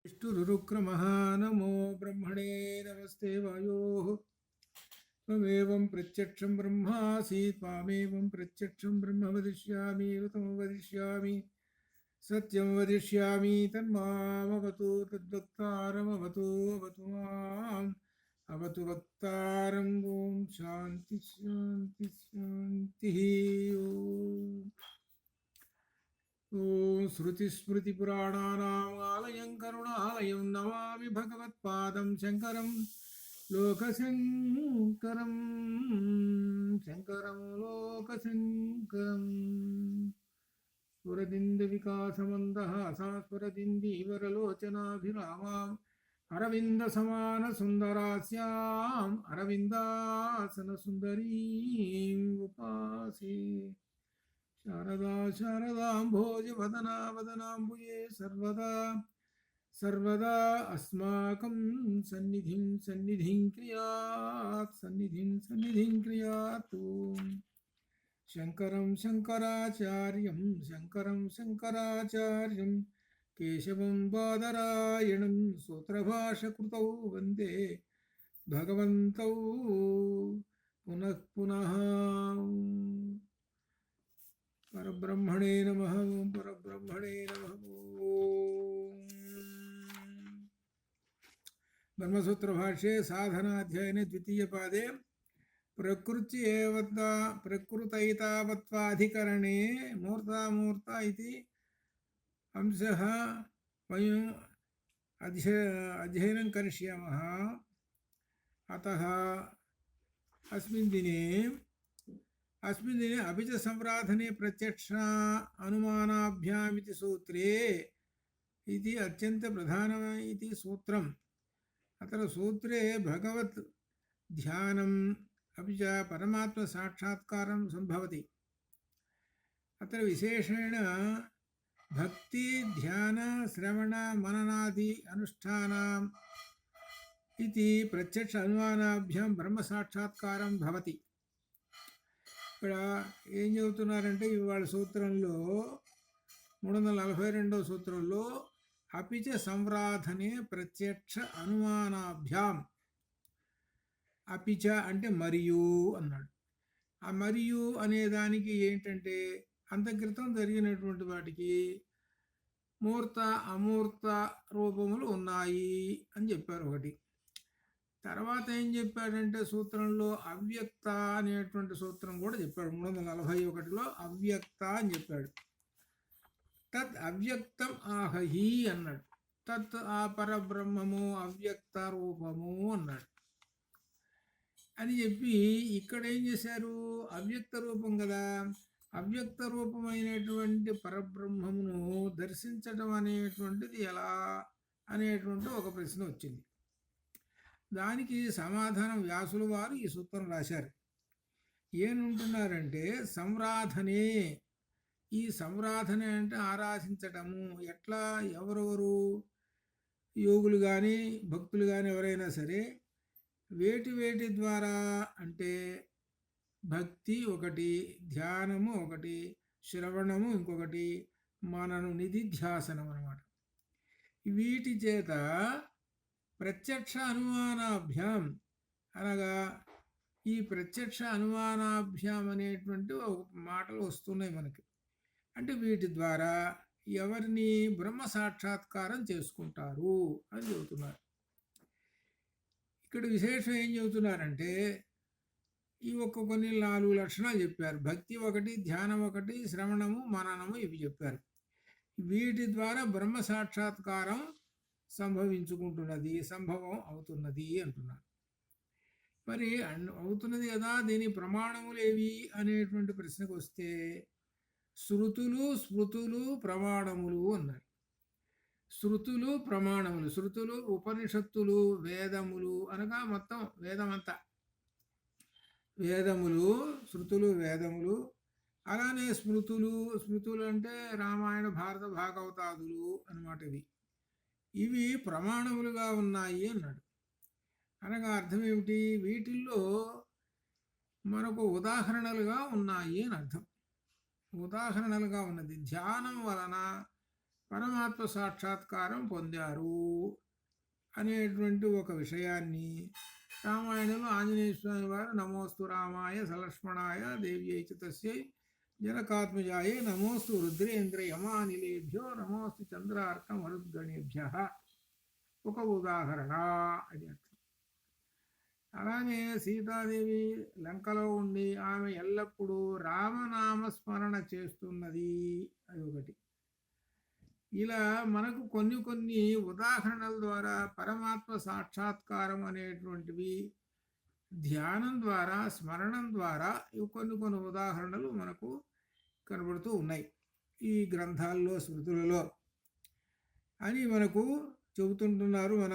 विष्णुरुक्रमः नमो ब्रह्मणे नमस्ते वायोः त्वमेवं प्रत्यक्षं ब्रह्मासि त्वामेवं प्रत्यक्षं ब्रह्म वदिष्यामि ऋतं वदिष्यामि सत्यं वदिष्यामि तन्मामवतु तद्वक्तारमवतु अवतु माम् अवतु वक्तारम् ॐ शान्ति शान्ति शान्तिः ॐ श्रुतिस्मृतिपुराणानाम् आलयं करुणालयं नमामि भगवत्पादं शङ्करं लोकशङ्करं शङ्करं लोकशङ्करम् स्फुरदिन्दविकासमन्दहासा स्फुरदिन्दीवरलोचनाभिरामाम् अरविन्दसमानसुन्दरास्याम् अरविन्दासनसुन्दरीम् उपासे शारदा शारदाम्भोजवदना वदनाम्बुजे सर्वदा सर्वदा अस्माकं सन्निधिं क्रियात् शङ्करं शङ्कराचार्यं केशवं बादरायणं सूत्रभाष्यकृतौ वन्दे भगवन्तौ पुनः पुनः परब्रह्मणे नमः परब्रह्मणे नमः ब्रह्मसूत्र भाष्ये साधनाध्यायने द्वितीय पादे प्रकृतैतावत्वाधिकरणे मूर्ता इति अंशः वयम् अध्ययनं करिष्यामः। अतः अस्मिन् दिने अभिच संराधने प्रत्यक्ष अनुमानाभ्याम् इति सूत्रे इति अत्यंत प्रधानम् इति सूत्रम्। अत्र सूत्रे भगवत् ध्यानम् अपि च परमात्म साक्षात्कारं सम्भवति। अत्र विशेषेण भक्ति ध्यान श्रवण मननादि अनुष्ठानम् इति प्रत्यक्ष अनुमानाभ्यां ब्रह्म साक्षात्कारं भवति। ఇక్కడ ఏం చెబుతున్నారంటే ఇవాళ సూత్రంలో 342వ సూత్రంలో అపిచ సంరాధనే ప్రత్యక్ష అనుమానాభ్యాం, అపిచ అంటే మరియు అన్నాడు. ఆ మరియు అనే దానికి ఏంటంటే అంతక్రితం జరిగినటువంటి వాటికి మూర్త అమూర్త రూపములు ఉన్నాయి అని చెప్పారు ఒకటి. తర్వాత ఏం చెప్పాడంటే సూత్రంలో అవ్యక్త అనేటువంటి సూత్రం కూడా చెప్పాడు. 341లో అవ్యక్త అని చెప్పాడు. తత్ అవ్యక్తం ఆహి అన్నాడు. తత్ ఆ పరబ్రహ్మము అవ్యక్త రూపము అన్నాడు అని చెప్పి ఇక్కడ ఏం చేశారు, అవ్యక్త రూపం కదా, అవ్యక్త రూపమైనటువంటి పరబ్రహ్మమును దర్శించడం అనేటువంటిది ఎలా అనేటువంటి ఒక ప్రశ్న వచ్చింది. దానికి సమాధానం వ్యాసుల వారు ఈ సూత్రం రాశారు. ఏమంటున్నారంటే సంరాధనే, ఈ సంరాధనే అంటే ఆరాధించటము. ఎట్లా, ఎవరెవరు యోగులు కానీ భక్తులు కానీ ఎవరైనా సరే వేటి ద్వారా అంటే భక్తి ఒకటి, ధ్యానము ఒకటి, శ్రవణము ఇంకొకటి, మనను నిధిధ్యాసనం అన్నమాట. వీటి చేత ప్రత్యక్ష అనుమానాభ్యాం అనగా ఈ ప్రత్యక్ష అనుమానాభ్యాం అనేటువంటి మాటలు వస్తున్నాయి మనకి. అంటే వీటి ద్వారా ఎవరిని బ్రహ్మ సాక్షాత్కారం చేసుకుంటారు అని చెబుతున్నారు. ఇక్కడ విశేషం ఏం చెబుతున్నారంటే ఈ కొన్ని 4 లక్షణాలు చెప్పారు. భక్తి ఒకటి, ధ్యానం ఒకటి, శ్రవణము మననము ఇవి చెప్పారు. వీటి ద్వారా బ్రహ్మ సాక్షాత్కారం సంభవం అవుతున్నది అంటున్నారు. మరి అవుతున్నది కదా, దీని ప్రమాణములు ఏవి అనేటువంటి ప్రశ్నకు వస్తే శృతులు స్మృతులు ప్రమాణములు అన్నారు. శృతులు ప్రమాణములు, శృతులు ఉపనిషత్తులు, వేదములు అనగా మొత్తం వేదమంతా, వేదములు శృతులు వేదములు. అలానే స్మృతులు అంటే రామాయణ భారత భాగవతాదులు అన్నమాట. ఇవి ప్రమాణములుగా ఉన్నాయి అన్నాడు. అనగా అర్థం ఏమిటి, వీటిల్లో మనకు ఉదాహరణలుగా ఉన్నాయి అని అర్థం. ఉదాహరణలుగా ఉన్నది. ధ్యానం వలన పరమాత్మ సాక్షాత్కారం పొందారు అనేటువంటి ఒక విషయాన్ని రామాయణంలో ఆంజనేయ స్వామి వారు నమోస్తు రామాయ సలక్ష్మణాయ దేవ్యై చ తస్యై జనకాత్మజాయే నమోస్తు రుద్రేంద్ర యమానిలేభ్యో నమోస్తు చంద్రార్క మరుద్గణేభ్య ఒక ఉదాహరణ అని అర్థం. అలానే సీతాదేవి లంకలో ఉండి ఆమె ఎల్లప్పుడూ రామనామ స్మరణ చేస్తున్నది, అది ఒకటి. ఇలా మనకు కొన్ని కొన్ని ఉదాహరణల ద్వారా పరమాత్మ సాక్షాత్కారం అనేటువంటివి ధ్యానం ద్వారా స్మరణం ద్వారా కొన్ని కొన్ని ఉదాహరణలు మనకు కనబడుతూ ఉన్నాయి ఈ గ్రంథాల్లో స్మృతులలో అని మనకు చెబుతుంటున్నారు మన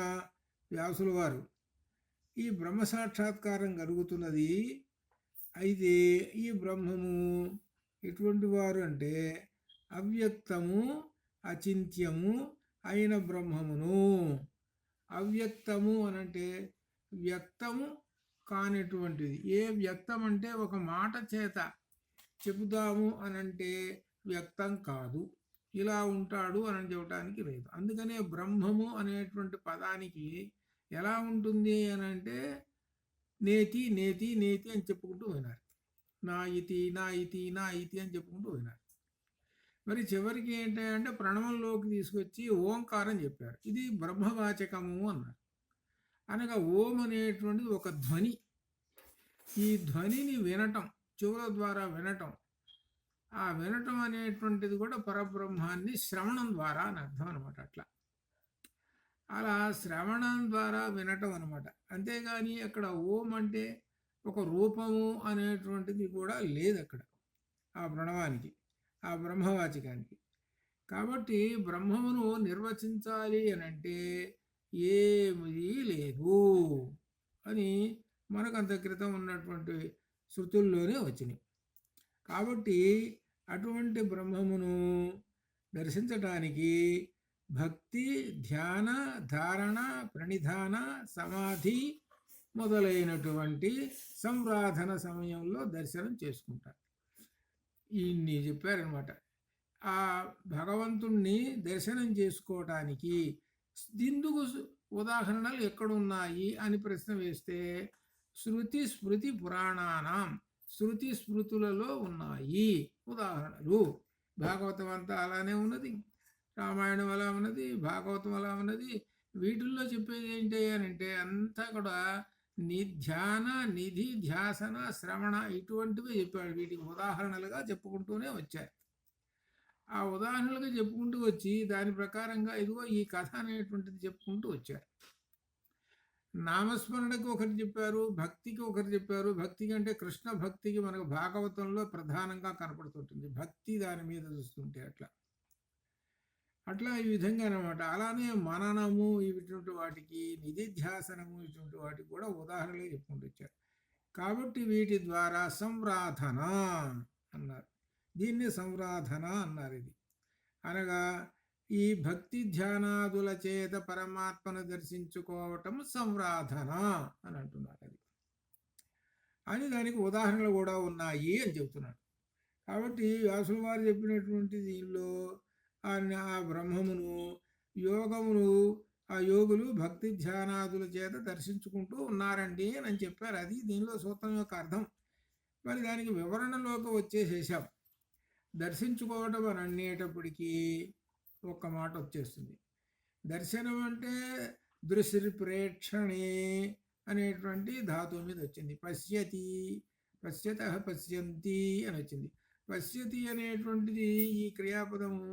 వ్యాసుల వారు. ఈ బ్రహ్మ సాక్షాత్కారం కలుగుతున్నది. అయితే ఈ బ్రహ్మము ఎటువంటి వారు అంటే అవ్యక్తము అచింత్యము అయిన బ్రహ్మమును. అవ్యక్తము అనంటే వ్యక్తము కానిటువంటిది. ఏ వ్యక్తం అంటే ఒక మాట చేత చెబుదాము అనంటే వ్యక్తం కాదు, ఇలా ఉంటాడు అని చెప్పడానికి లేదు. అందుకనే బ్రహ్మము అనేటువంటి పదానికి ఎలా ఉంటుంది అని అంటే నేతి నేతి నేతి అని చెప్పుకుంటూ పోయినారు. నా ఇతి నా ఇతి నా ఇతి అని చెప్పుకుంటూ పోయినారు. మరి చివరికి ఏంటంటే ప్రణవంలోకి తీసుకొచ్చి ఓంకారం చెప్పారు. ఇది బ్రహ్మవాచకము అన్నారు. అనగా ఓం అనేటువంటిది ఒక ధ్వని. ఈ ధ్వనిని వినటం, చెవుల ద్వారా వినటం, ఆ వినటం అనేటువంటిది కూడా పరబ్రహ్మాన్ని శ్రవణం ద్వారా అని అర్థం అనమాట. అలా శ్రవణం ద్వారా వినటం అనమాట. అంతేగాని అక్కడ ఓం అంటే ఒక రూపము అనేటువంటిది కూడా లేదు అక్కడ ఆ ప్రణవానికి, ఆ బ్రహ్మవాచకానికి. కాబట్టి బ్రహ్మమును నిర్వచించాలి అని అంటే ఏమీ లేదు అని మనకు అంత క్రితం ఉన్నటువంటి శృతుల్లోనే వచ్చినాయి. కాబట్టి అటువంటి బ్రహ్మమును దర్శించటానికి భక్తి, ధ్యాన, ధారణ, ప్రణిధాన, సమాధి మొదలైనటువంటి సంరాధన సమయంలో దర్శనం చేసుకుంటారు. ఇన్ని చెప్పారనమాట. ఆ భగవంతుణ్ణి దర్శనం చేసుకోవటానికి ఇందుకు ఉదాహరణలు ఎక్కడున్నాయి అని ప్రశ్న వేస్తే శృతి స్మృతి పురాణానాం, శృతి స్మృతులలో ఉన్నాయి ఉదాహరణలు. భాగవతం అంతా అలానే ఉన్నది, రామాయణం అలా ఉన్నది, భాగవతం అలా ఉన్నది. వీటిల్లో చెప్పేది ఏంటి అని అంటే అంతా కూడా ధ్యాన, నిధి, ధ్యాసన, శ్రవణ ఇటువంటివి చెప్పాడు. వీటికి ఉదాహరణలుగా చెప్పుకుంటూనే వచ్చారు. ఆ ఉదాహరణలుగా చెప్పుకుంటూ వచ్చి దాని ప్రకారంగా ఇదిగో ఈ కథ అనేటువంటిది చెప్పుకుంటూ వచ్చారు. నామస్మరణకి ఒకటి చెప్పారు, భక్తికి ఒకటి చెప్పారు. భక్తికి అంటే కృష్ణ భక్తికి మనకు భాగవతంలో ప్రధానంగా కనపడుతుంటుంది. భక్తి దాని మీద చూస్తుంటే అట్లా ఈ విధంగా అనమాట. అలానే మననము ఇటువంటి వాటికి, నిధిధ్యాసనము ఇటువంటి వాటికి కూడా ఉదాహరణలు చెప్పుకుంటూ వచ్చారు. కాబట్టి వీటి ద్వారా సంరాధన అన్నారు. దీన్ని సంరాధన అన్నారు. ఇది అనగా ఈ భక్తి ధ్యానాదుల చేత పరమాత్మను దర్శించుకోవటం సంరాధన అని అంటున్నారు. అని దానికి ఉదాహరణలు కూడా ఉన్నాయి అని చెబుతున్నాడు. కాబట్టి వ్యాసుల వారు చెప్పినటువంటి దీనిలో ఆ బ్రహ్మమును యోగమును ఆ యోగులు భక్తి ధ్యానాదుల చేత దర్శించుకుంటూ ఉన్నారండి అని చెప్పారు. అది దీనిలో సూత్రం యొక్క అర్థం. మరి దానికి వివరణలోకి వచ్చేసేసాం. దర్శించుకోవటం అని అనేటప్పటికీ ఒక్క మాట వచ్చేస్తుంది. దర్శనం అంటే దృశ్య ప్రేక్షణే అనేటువంటి ధాతువు మీద వచ్చింది. పశ్యతి, పశ్యత, పశ్యంతి అని వచ్చింది. పశ్యతి అనేటువంటిది ఈ క్రియాపదము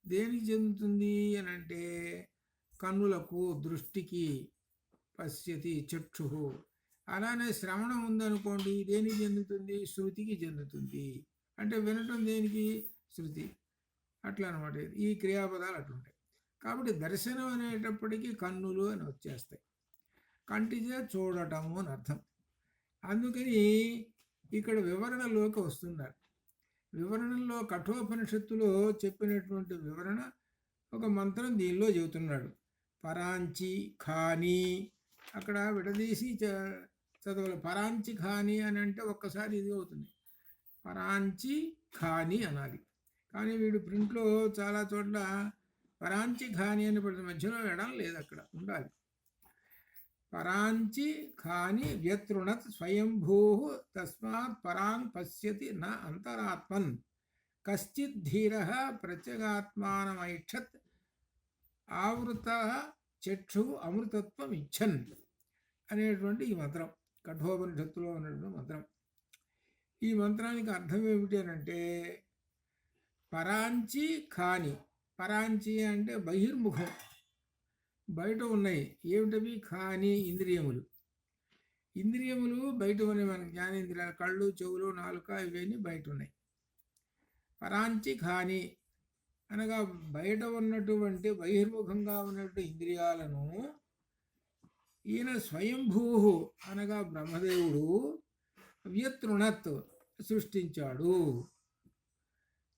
దేనికి చెందుతుంది అని అంటే కన్నులకు, దృష్టికి. పశ్యతి చక్షు. అలానే శ్రవణం ఉందనుకోండి, దేనికి చెందుతుంది? శృతికి చెందుతుంది. అంటే వినటం దేనికి? శృతి. అట్లా అనమాట. ఈ క్రియాపదాలు అట్లుంటాయి. కాబట్టి దర్శనం అనేటప్పటికీ కన్నులు అని వచ్చేస్తాయి. కంటిచే చూడటము అని అర్థం. అందుకని ఇక్కడ వివరణలోకి వస్తున్నారు. వివరణలో కఠోపనిషత్తులో చెప్పినటువంటి వివరణ ఒక మంత్రం దీనిలో చెబుతున్నాడు. పరాంచి ఖాని, అక్కడ విడదీసి చదవాలి. పరాంచి ఖాని అని అంటే ఒక్కసారి ఇది అవుతుంది. పరాంచి ఖాని అనాలి. కానీ వీడు ప్రింట్లో చాలా చోట్ల పరాంచి ఖాని అని పడిన మధ్యలో ఎడం లేదు, అక్కడ ఉండాలి. పరాంచి ఖాని వ్యతృణత్ స్వయంభూ తస్మాత్ పరాంగ్ పశ్యతి న అంతరాత్మన్ కశ్చిత్ ధీర ప్రత్యేగాత్మానమైక్షత్ ఆవృత చక్షు అమృతత్వం ఇచ్చన్ అనేటువంటి ఈ మంత్రం కఠోపనిషత్తులో ఉన్నటువంటి మంత్రం. ఈ మంత్రానికి అర్థం ఏమిటి అని అంటే, పరాంచి ఖాని, పరాంచి అంటే బహిర్ముఖం, బయట ఉన్నాయి. ఏమిటవి? ఖాని ఇంద్రియములు. ఇంద్రియములు బయట ఉన్నాయి, మన జ్ఞానేంద్రియాలు, కళ్ళు, చెవులు, నాలుక, ఇవన్నీ బయట ఉన్నాయి. పరాంచి ఖాని అనగా బయట ఉన్నటువంటి బహిర్ముఖంగా ఉన్నటువంటి ఇంద్రియాలను ఈయన స్వయంభూ అనగా బ్రహ్మదేవుడు వ్యతృణత్ సృష్టించాడు.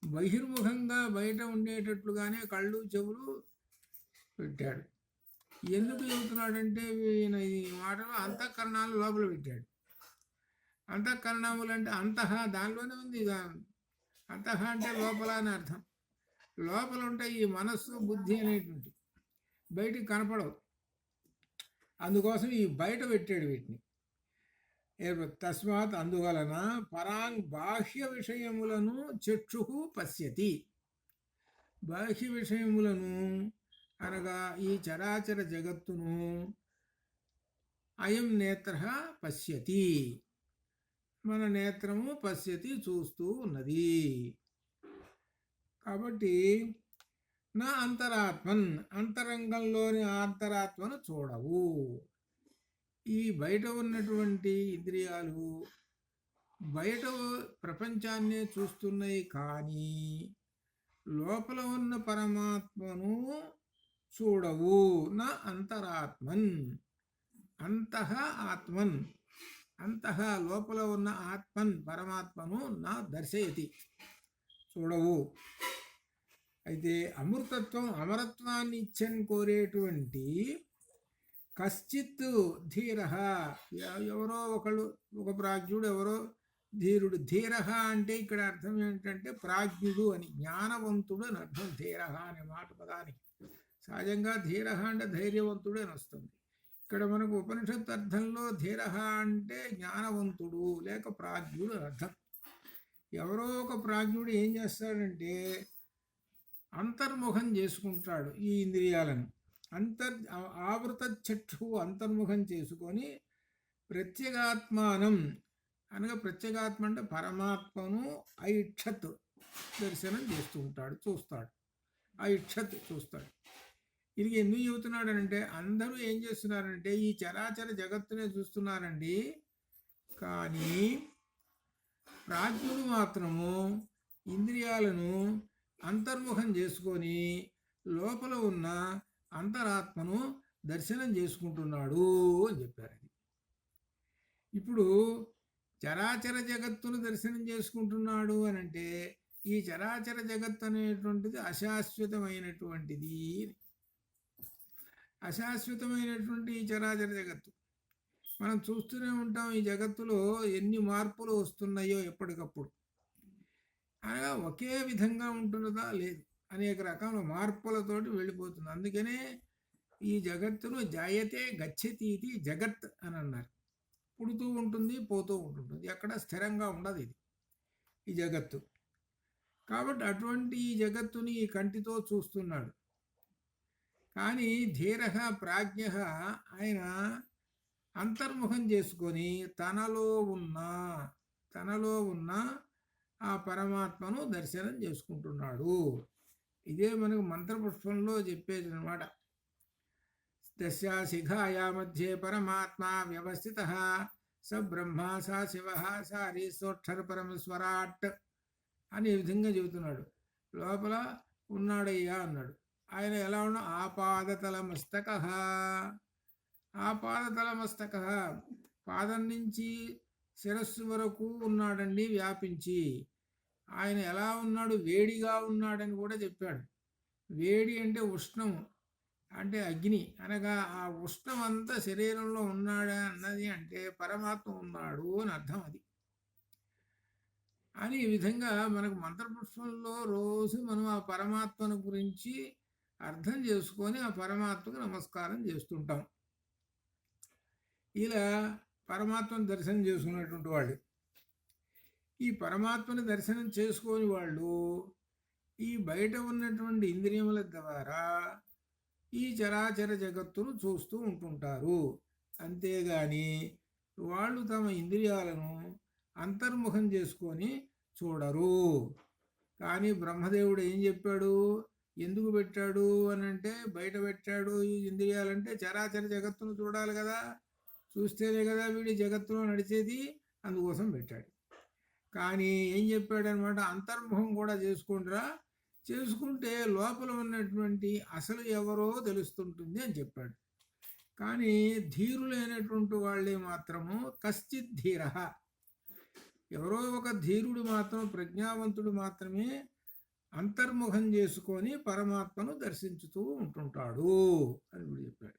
బహిర్ముఖంగా బయట ఉండేటట్లుగానే కళ్ళు, చెవులు పెట్టాడు. ఎందుకు చెబుతున్నాడంటే ఈయన ఈ మాటలు అంతఃకరణాలు లోపల పెట్టాడు. అంతఃకరణములు అంటే అంతః దానిలోనే ఉంది. అంతః అంటే లోపల అని అర్థం. లోపల ఉంటే ఈ మనస్సు, బుద్ధి అనేటువంటి బయటికి కనపడవు. అందుకోసం ఈ బయట పెట్టాడు వీటిని. తస్మాత్ అందువలన పరాంగ్ బాహ్య విషయములను చక్షు పశ్యతి. బాహ్య విషయములను అనగా ఈ చరాచర జగత్తును అయం నేత్ర పశ్యతి, మన నేత్రము పశ్యతి చూస్తూ ఉన్నది. కాబట్టి నా అంతరాత్మన్, అంతరంగంలోని అంతరాత్మను చూడవు. ఈ బయట ఉన్నటువంటి ఇంద్రియాలు బయట ప్రపంచాన్నే చూస్తున్నాయి, కానీ లోపల ఉన్న పరమాత్మను చూడవు. నా అంతరాత్మన్, అంతః ఆత్మన్, అంతః లోపల ఉన్న ఆత్మన్ పరమాత్మను నా దర్శయతి, చూడవు. అయితే అమృతత్వం, అమరత్వాన్ని ఇచ్చని కోరేటువంటి కశ్చిత్ ధీర, ఎవరో ఒకళ్ళు, ఒక ప్రాజ్ఞుడు, ఎవరో ధీరుడు. ధీర అంటే ఇక్కడ అర్థం ఏంటంటే ప్రాజ్ఞుడు అని, జ్ఞానవంతుడు అని అర్థం. ధీర అనే మాట పదానికి సహజంగా ధీర అంటే ధైర్యవంతుడు అని వస్తుంది. ఇక్కడ మనకు ఉపనిషత్ అర్థంలో ధీర అంటే జ్ఞానవంతుడు లేక ప్రాజ్ఞుడు అని అర్థం. ఎవరో ఒక ప్రాజ్ఞుడు ఏం చేస్తాడంటే అంతర్ముఖం చేసుకుంటాడు ఈ ఇంద్రియాలను. ఆవృత చక్షు అంతర్ముఖం చేసుకొని ప్రత్యేగాత్మానం అనగా ప్రత్యేగాత్మ అంటే పరమాత్మను ఐక్షత్ దర్శనం చేస్తూ ఉంటాడు, చూస్తాడు. ఐక్షత్ చూస్తాడు. ఇది ఎందుకు చెబుతున్నాడనంటే, అందరూ ఏం చేస్తున్నారంటే ఈ చరాచర జగత్తునే చూస్తున్నారండి, కానీ ప్రాజ్ఞుడు మాత్రము ఇంద్రియాలను అంతర్ముఖం చేసుకొని లోపల ఉన్న అంతరాత్మను దర్శనం చేసుకుంటున్నాడు అని చెప్పారు. ఇప్పుడు చరాచర జగత్తును దర్శనం చేసుకుంటున్నాడు అని అంటే, ఈ చరాచర జగత్తు అనేటువంటిది అశాశ్వతమైనటువంటిది. అశాశ్వతమైనటువంటి ఈ చరాచర జగత్తు మనం చూస్తూనే ఉంటాం. ఈ జగత్తులో ఎన్ని మార్పులు వస్తున్నాయో ఎప్పటికప్పుడు. అనగా ఒకే విధంగా ఉంటున్నదా? లేదు, అనేక రకాల మార్పులతోటి వెళ్ళిపోతుంది. అందుకనే ఈ జగత్తును జాయతే గచ్చతి ఇది జగత్ అని అన్నారు. పుడుతూ ఉంటుంది, పోతూ ఉంటుంది, ఎక్కడ స్థిరంగా ఉండదు ఇది ఈ జగత్తు. కాబట్టి అటువంటి ఈ జగత్తుని ఈ కంటితో చూస్తున్నాడు. కానీ ధీర ప్రాజ్ఞ ఆయన అంతర్ముఖం చేసుకొని తనలో ఉన్న ఆ పరమాత్మను దర్శనం చేసుకుంటున్నాడు. ఇదే మనకు మంత్రపుష్పంలో చెప్పేది అనమాట. తస్యా శిఖాయా మధ్యే పరమాత్మ వ్యవస్థిత స బ్రహ్మ స శివ స హరీశ్వక్షర పరమేశ్వరాట్ అని ఈ విధంగా చెబుతున్నాడు. లోపల ఉన్నాడయ్యా అన్నాడు. ఆయన ఎలా ఉన్నా ఆపాదతల మస్తక, ఆపాదతల మస్తక, పాదం నుంచి శిరస్సు వరకు ఉన్నాడండి వ్యాపించి. ఆయన ఎలా ఉన్నాడు? వేడిగా ఉన్నాడని కూడా చెప్పాడు. వేడి అంటే ఉష్ణము, అంటే అగ్ని, అనగా ఆ ఉష్ణం అంతా శరీరంలో ఉన్నాడా అన్నది అంటే పరమాత్మ ఉన్నాడు అని అర్థం. అది అని ఈ విధంగా మనకు మంత్రపుష్పంలో రోజు మనం ఆ పరమాత్మను గురించి అర్థం చేసుకొని ఆ పరమాత్మకు నమస్కారం చేస్తుంటాం. ఇలా పరమాత్మను దర్శనం చేసుకున్నటువంటి వాళ్ళు, ఈ పరమాత్మని దర్శనం చేసుకోని వాళ్ళు ఈ బయట ఉన్నటువంటి ఇంద్రియముల ద్వారా ఈ చరాచర జగత్తును చూస్తూ ఉంటుంటారు. అంతేగాని వాళ్ళు తమ ఇంద్రియాలను అంతర్ముఖం చేసుకొని చూడరు. కానీ బ్రహ్మదేవుడు ఏం చెప్పాడు, ఎందుకు పెట్టాడు అని అంటే, బయట పెట్టాడు ఈ ఇంద్రియాలంటే చరాచర జగత్తును చూడాలి కదా, చూస్తేనే కదా వీడి జగత్తులో నడిచేది, అందుకోసం పెట్టాడు. కానీ ఏం చెప్పాడనమాట, అంతర్ముఖం కూడా చేసుకుంటారా, చేసుకుంటే లోపల ఉన్నటువంటి అసలు ఎవరో తెలుస్తుంటుంది అని చెప్పాడు. కానీ ధీరులైనటువంటి వాళ్ళే మాత్రము కశ్చిత్ ధీర, ఎవరో ఒక ధీరుడు మాత్రం, ప్రజ్ఞావంతుడు మాత్రమే అంతర్ముఖం చేసుకొని పరమాత్మను దర్శించుతూ ఉంటుంటాడు అని కూడా చెప్పాడు.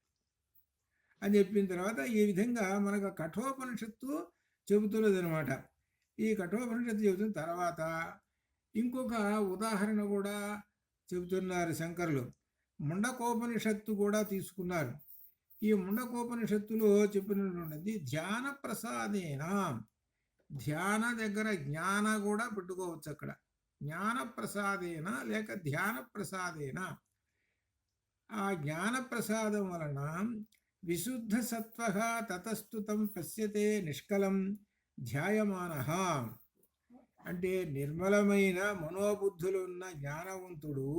అని చెప్పిన తర్వాత ఈ విధంగా మనకు కఠోపనిషత్తు చెబుతున్నది అనమాట. ఈ కఠోపనిషత్తు చెబుతున్న తర్వాత ఇంకొక ఉదాహరణ కూడా చెబుతున్నారు శంకరులు. ముండకోపనిషత్తు కూడా తీసుకున్నారు. ఈ ముండకోపనిషత్తులో చెప్పినటువంటిది ధ్యాన ప్రసాదేన, ధ్యాన దగ్గర జ్ఞాన కూడా పెట్టుకోవచ్చు అక్కడ. జ్ఞాన ప్రసాదేన లేక ధ్యాన ప్రసాదేన, ఆ జ్ఞాన ప్రసాదం వలన విశుద్ధ సత్వ తతస్తుతం పశ్యతే నిష్కలం ధ్యాయమాన, అంటే నిర్మలమైన మనోబుద్ధులు ఉన్న జ్ఞానవంతుడు,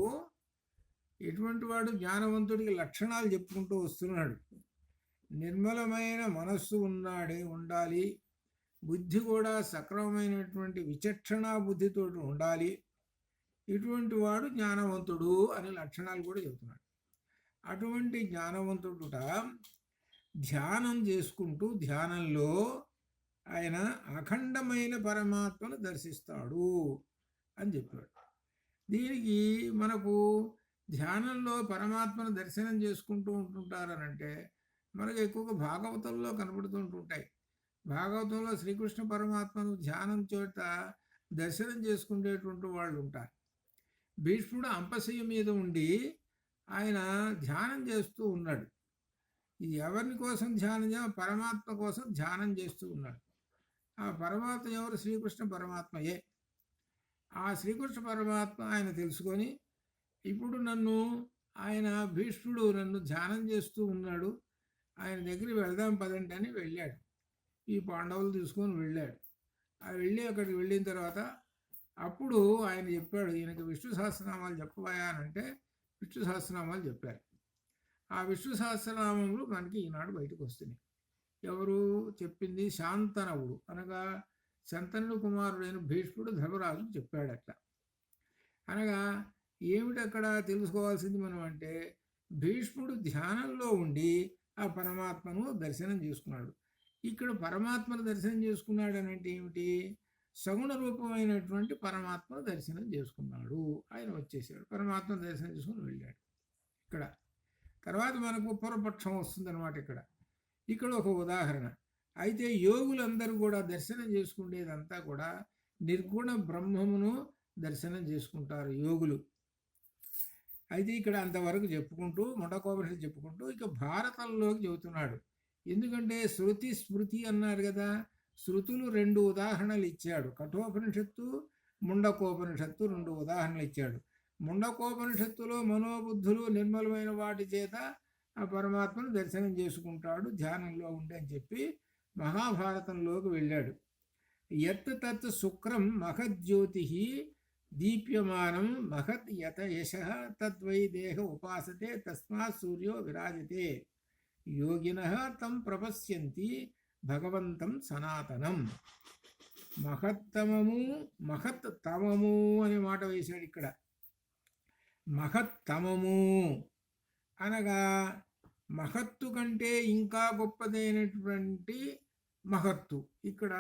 ఎటువంటి వాడు జ్ఞానవంతుడికి లక్షణాలు చెప్పుకుంటూ వస్తున్నాడు. నిర్మలమైన మనస్సు ఉండాలి, బుద్ధి కూడా సక్రమమైనటువంటి విచక్షణా బుద్ధితో ఉండాలి. ఇటువంటి వాడు జ్ఞానవంతుడు అనే లక్షణాలు కూడా చెబుతున్నాడు. అటువంటి జ్ఞానవంతుడుట ధ్యానం చేసుకుంటూ ధ్యానంలో ఆయన అఖండమైన పరమాత్మను దర్శిస్తాడు అని చెప్పాడు. దీనికి మనకు ధ్యానంలో పరమాత్మను దర్శనం చేసుకుంటూ ఉంటుంటారనంటే మనకు ఎక్కువగా భాగవతంలో కనబడుతుంటుంటాయి. భాగవతంలో శ్రీకృష్ణ పరమాత్మను ధ్యానం చోట దర్శనం చేసుకునేటువంటి వాళ్ళు ఉంటారు. భీష్ముడు అంపశయ్య మీద ఉండి ఆయన ధ్యానం చేస్తూ ఉన్నాడు. ఎవరిని కోసం ధ్యానం పరమాత్మ కోసం ధ్యానం చేస్తూ ఉన్నాడు. ఆ పరమాత్మ ఎవరు? శ్రీకృష్ణ పరమాత్మయే. ఆ శ్రీకృష్ణ పరమాత్మ ఆయన తెలుసుకొని ఇప్పుడు ఆయన భీష్ముడు నన్ను ధ్యానం చేస్తూ ఉన్నాడు, ఆయన దగ్గరికి వెళ్దాం పదండి అని వెళ్ళాడు. ఈ పాండవులు తీసుకొని వెళ్ళాడు. అక్కడికి వెళ్ళిన తర్వాత అప్పుడు ఆయన చెప్పాడు, ఈయనకి విష్ణు సహస్రనామాలు చెప్పబోయా అంటే విష్ణు సహస్రనామాలు చెప్పారు. ఆ విష్ణు సహస్రనామములు మనకి ఈనాడు బయటకు వస్తున్నాయి. ఎవరు చెప్పింది? శాంతనవుడు, అనగా శంతనుడు కుమారుడైన భీష్ముడు ధర్మరాజు చెప్పాడు. అట్లా అనగా ఏమిటి అక్కడ తెలుసుకోవాల్సింది మనం అంటే, భీష్ముడు ధ్యానంలో ఉండి ఆ పరమాత్మను దర్శనం చేసుకున్నాడు. ఇక్కడ పరమాత్మను దర్శనం చేసుకున్నాడు అని అంటే ఏమిటి? సగుణ రూపమైనటువంటి పరమాత్మను దర్శనం చేసుకున్నాడు. ఆయన వచ్చేసాడు, పరమాత్మ దర్శనం చేసుకుని వెళ్ళాడు. ఇక్కడ తర్వాత మనకు పూర్వపక్షం వస్తుందన్నమాట. ఇక్కడ ఒక ఉదాహరణ. అయితే యోగులందరూ కూడా దర్శనం చేసుకునేదంతా కూడా నిర్గుణ బ్రహ్మమును దర్శనం చేసుకుంటారు యోగులు. అయితే ఇక్కడ అంతవరకు చెప్పుకుంటూ ముండకోపనిషత్తు చెప్పుకుంటూ ఇక భారతంలోకి చెబుతున్నాడు. ఎందుకంటే శృతి స్మృతి అన్నారు కదా, శృతులు రెండు ఉదాహరణలు ఇచ్చాడు. కఠోపనిషత్తు, ముండకోపనిషత్తు రెండు ఉదాహరణలు ఇచ్చాడు. ముండకోపనిషత్తులో మనోబుద్ధులు నిర్మలమైన వాటి చేత ఆ పరమాత్మను దర్శనం చేసుకుంటాడు ధ్యానంలో ఉండి అని చెప్పి మహాభారతంలోకి వెళ్ళాడు. యత్ తత్ శుక్రం మహజ్యోతి దీప్యమానం మహత్ యత యశ తద్వై దేహ ఉపాసతే తస్మాత్ సూర్యో విరాజతే యోగినః తం ప్రపశ్యంతి భగవంతం సనాతనం. మహత్తమము మహత్తమము అనే మాట వేశాడు ఇక్కడ. మహత్తమము అనగా మహత్తు కంటే ఇంకా గొప్పదైనటువంటి మహత్తు. ఇక్కడ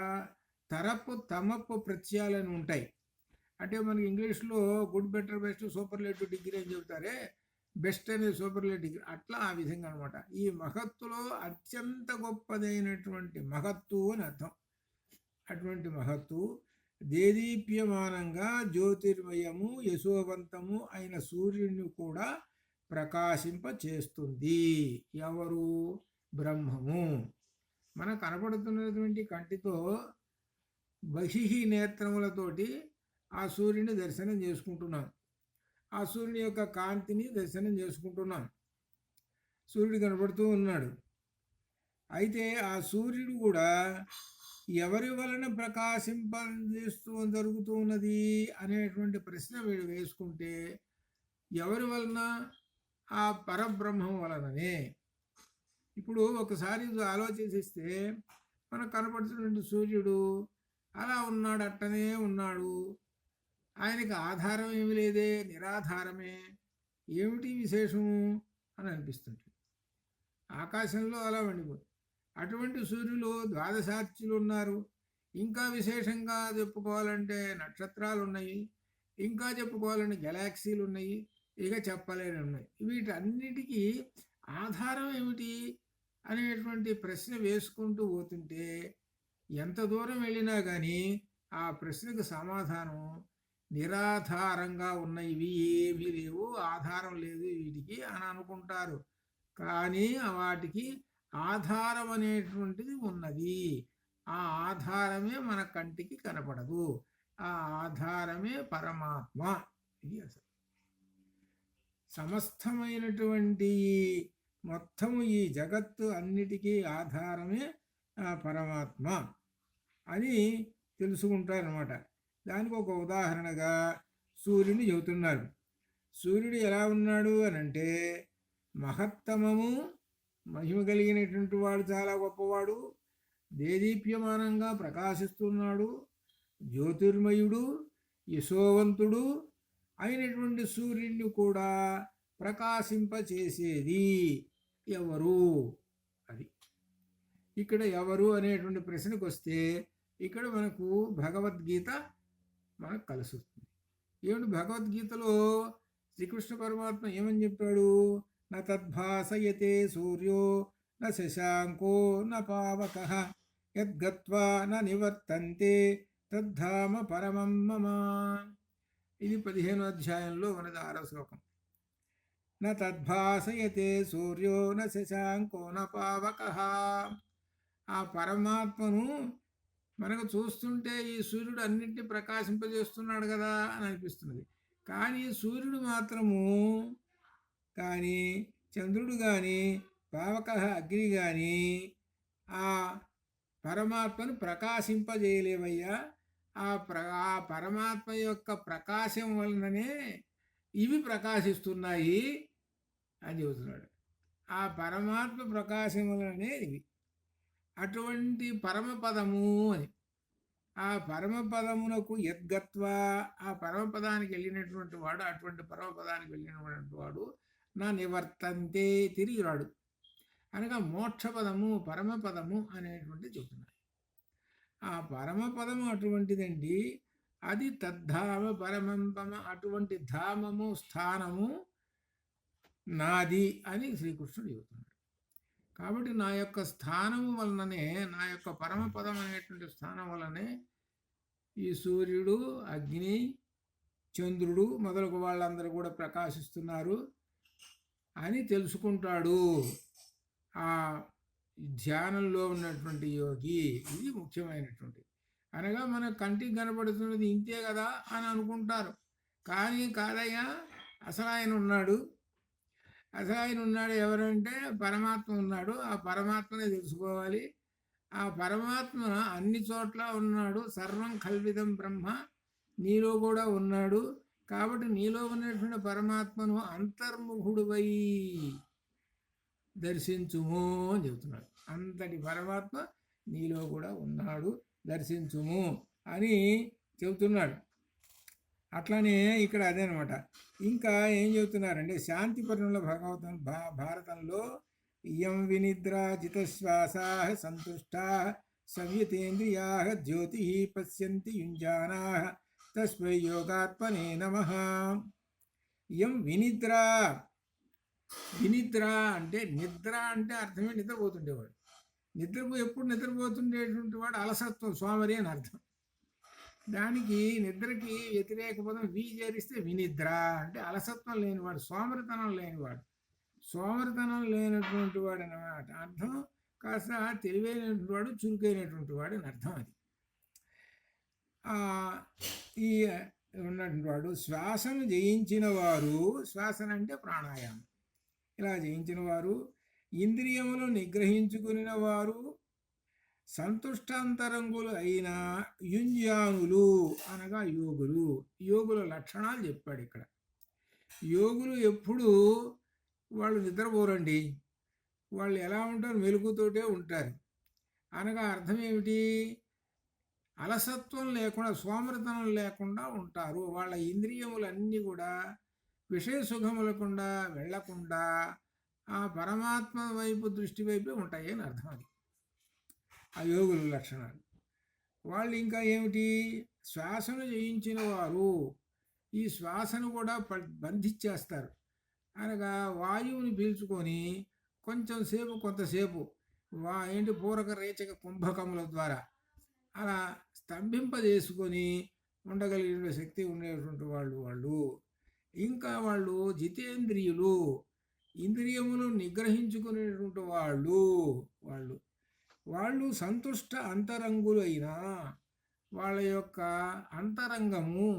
తరపు తమపు ప్రత్యయాలను ఉంటాయి. అంటే మనకి ఇంగ్లీష్లో good, better, best, superlative degree అని చెబుతారే, బెస్ట్ అనే సూపర్లేటివ్ డిగ్రీ, అట్లా ఆ విధంగా అనమాట. ఈ మహత్తులో అత్యంత గొప్పదైనటువంటి మహత్తు అని అర్థం. అటువంటి మహత్తు దేదీప్యమానంగా జ్యోతిర్మయము యశోవంతము అయిన సూర్యుడిని కూడా ప్రకాశింపచేస్తుంది. ఎవరు? బ్రహ్మము. మనకు కనపడుతున్నటువంటి కంటితో బహిహి నేత్రములతోటి ఆ సూర్యుని దర్శనం చేసుకుంటున్నాం. ఆ సూర్యుని యొక్క కాంతిని దర్శనం చేసుకుంటున్నాం. సూర్యుడు కనపడుతూ ఉన్నాడు. అయితే ఆ సూర్యుడు కూడా ఎవరి వలన ప్రకాశింపజేస్తూ జరుగుతూ ఉన్నది అనేటువంటి ప్రశ్న వీడు వేసుకుంటే ఎవరి వలన? ఆ పరబ్రహ్మం వలననే. ఇప్పుడు ఒకసారి ఆలోచిస్తే మనకు కనపడుతున్నటువంటి సూర్యుడు అలా ఉన్నాడు, అట్టనే ఉన్నాడు. ఆయనకి ఆధారం ఏమి లేదే, నిరాధారమే. ఏమిటి విశేషము అని అనిపిస్తుంటుంది. ఆకాశంలో అలా ఉండిపోతుంది. అటువంటి సూర్యులు ద్వాదశార్చులు ఉన్నారు. ఇంకా విశేషంగా చెప్పుకోవాలంటే నక్షత్రాలు ఉన్నాయి. ఇంకా చెప్పుకోవాలంటే గెలాక్సీలు ఉన్నాయి. ఇక చెప్పలేని ఉన్నాయి. వీటన్నిటికీ ఆధారం ఏమిటి అనేటువంటి ప్రశ్న వేసుకుంటూ పోతుంటే ఎంత దూరం వెళ్ళినా కానీ ఆ ప్రశ్నకు సమాధానం నిరాధారంగా ఉన్నాయి. ఇవి ఏమీ లేవు, ఆధారం లేదు వీటికి అని అనుకుంటారు. కానీ వాటికి ఆధారం అనేటువంటిది ఉన్నది. ఆ ఆధారమే మన కంటికి కనపడదు. ఆ ఆధారమే పరమాత్మ. ఇది అసలు సమస్తమైనటువంటి మొత్తము ఈ జగత్తు అన్నిటికీ ఆధారమే పరమాత్మ అని తెలుసుకుంటారనమాట. దానికి ఒక ఉదాహరణగా సూర్యుని చెబుతున్నారు. సూర్యుడు ఎలా ఉన్నాడు అని అంటే మహత్తమము, మహిమ కలిగినటువంటి వాడు, చాలా గొప్పవాడు, దేదీప్యమానంగా ప్రకాశిస్తున్నాడు, జ్యోతిర్మయుడు, యశోవంతుడు అయినటువంటి సూర్యుడిని కూడా ప్రకాశింపచేసేది ఎవరు? అది ఇక్కడ ఎవరు అనేటువంటి ప్రశ్నకు వస్తే ఇక్కడ మనకు భగవద్గీత మనకు కలుస్తుంది. ఏమిటి భగవద్గీతలో శ్రీకృష్ణ పరమాత్మ ఏమని చెప్పాడు? న తద్భాసయతే సూర్యో న శశాంకో న పావకః యద్గత్వా న నివర్తంతే తద్ధామ పరమం మమ. ఇది 15వ అధ్యాయంలో ఉన్నది 6వ శ్లోకం. న తద్భాసయతే సూర్యో న శశాంకో న పావకః. ఆ పరమాత్మను మనకు చూస్తుంటే ఈ సూర్యుడు అన్నింటినీ ప్రకాశింపజేస్తున్నాడు కదా అని అనిపిస్తున్నది. కానీ సూర్యుడు మాత్రము కానీ, చంద్రుడు కానీ, పావక అగ్ని కానీ ఆ పరమాత్మను ప్రకాశింపజేయలేవయ్యా. ఆ పరమాత్మ యొక్క ప్రకాశం వలననే ఇవి ప్రకాశిస్తున్నాయి అని చెబుతున్నాడు. ఆ పరమాత్మ ప్రకాశం వలననే ఇవి. అటువంటి పరమపదము అని. ఆ పరమపదమునకు యద్గత్వా, ఆ పరమపదానికి వెళ్ళినటువంటి వాడు, అటువంటి పరమపదానికి వెళ్ళినటువంటి వాడు నా నివర్తంతే, తిరిగి రాడు. అనగా మోక్షపదము, పరమపదము అనేటువంటి చెబుతున్నాడు. ఆ పరమపదము అటువంటిదండి. అది తద్ధామ పరమంపమ. అటువంటి ధామము, స్థానము నాది అని శ్రీకృష్ణుడు చెబుతున్నాడు. కాబట్టి నా యొక్క స్థానము వలననే, నా యొక్క పరమపదం అనేటువంటి స్థానం వలనే ఈ సూర్యుడు, అగ్ని, చంద్రుడు మొదలగు వాళ్ళందరూ కూడా ప్రకాశిస్తున్నారు అని తెలుసుకుంటాడు ఆ ధ్యానంలో ఉన్నటువంటి యోగి. ఇది ముఖ్యమైనటువంటి. అనగా మన కంటికి కనబడుతున్నది ఇంతే కదా అని అనుకుంటారు. కానీ కాదయ్యా, అసలు ఆయన ఉన్నాడు. అసలు ఆయన ఉన్నాడు ఎవరంటే పరమాత్మ ఉన్నాడు. ఆ పరమాత్మనే తెలుసుకోవాలి. ఆ పరమాత్మ అన్ని చోట్ల ఉన్నాడు. సర్వం కల్విదం బ్రహ్మ, నీలో కూడా ఉన్నాడు. కాబట్టి నీలో ఉన్నటువంటి పరమాత్మను అంతర్ముఖుడువై దర్శించుము అని చెబుతున్నాడు. అంతటి పరమాత్మ నీలో కూడా ఉన్నాడు, దర్శించుము అని చెబుతున్నాడు. అట్లానే ఇక్కడ అదేనమాట. ఇంకా ఏం చెబుతున్నారంటే శాంతిపర్ణంలో భారతంలో ఇయం వినిద్రా జితశ్వాసా సంతుష్టా సంయతేంద్రియా జ్యోతి పశ్యంతి యుంజానా తస్మై యోగాత్మనే నమః. ఇయం వినిద్రా. వినిద్ర అంటే నిద్ర అంటే అర్థమే నిద్రపోతుండేవాడు. ఎప్పుడు నిద్రపోతుండేటువంటి వాడు అలసత్వం, సోమరి అని అర్థం. దానికి నిద్రకి వ్యతిరేక పదం వి చేరిస్తే వినిద్ర అంటే అలసత్వం లేనివాడు, సోమరితనం లేనివాడు. సోమరితనం లేనటువంటి వాడు అన్నమాట అర్థం. కాస్త తెలివైనటువంటి వాడు, చురుకైనటువంటి వాడు అని అర్థం. అది ఈ ఉన్నటువంటి వాడు శ్వాసను జయించిన వారు, శ్వాసన అంటే ప్రాణాయామం, ఇలా జయించిన వారు, ఇంద్రియములు నిగ్రహించుకుని వారు, సంతుష్టాంతరంగులు అయిన యుంజానులు అనగా యోగులు. యోగుల లక్షణాలు చెప్పాడు ఇక్కడ. యోగులు ఎప్పుడు వాళ్ళు నిద్రపోరండి, వాళ్ళు ఎలా ఉంటారు, మెలుగుతోటే ఉంటారు. అనగా అర్థం ఏమిటి, అలసత్వం లేకుండా, సోమరితనం లేకుండా ఉంటారు. వాళ్ళ ఇంద్రియములన్నీ కూడా విషయ సుఖములకుండా వెళ్లకుండా ఆ పరమాత్మ వైపు దృష్టి వైపే ఉంటాయి అని అర్థం. అది ఆ యోగుల లక్షణాలు. వాళ్ళు ఇంకా ఏమిటి, శ్వాసను జయించిన వారు. ఈ శ్వాసను కూడా బంధించేస్తారు. అనగా వాయువుని పీల్చుకొని కొంతసేపు ఏంటి పూరక రేచక కుంభకముల ద్వారా అలా స్తంభింపజేసుకొని ఉండగలిగిన శక్తి ఉండేటువంటి వాళ్ళు. ఇంకా వాళ్ళు జితేంద్రియులు, ఇంద్రియములు నిగ్రహించుకునేటువంటి వాళ్ళు సంతుష్ట అంతరంగులైన వాళ్ళ యొక్క అంతరంగము,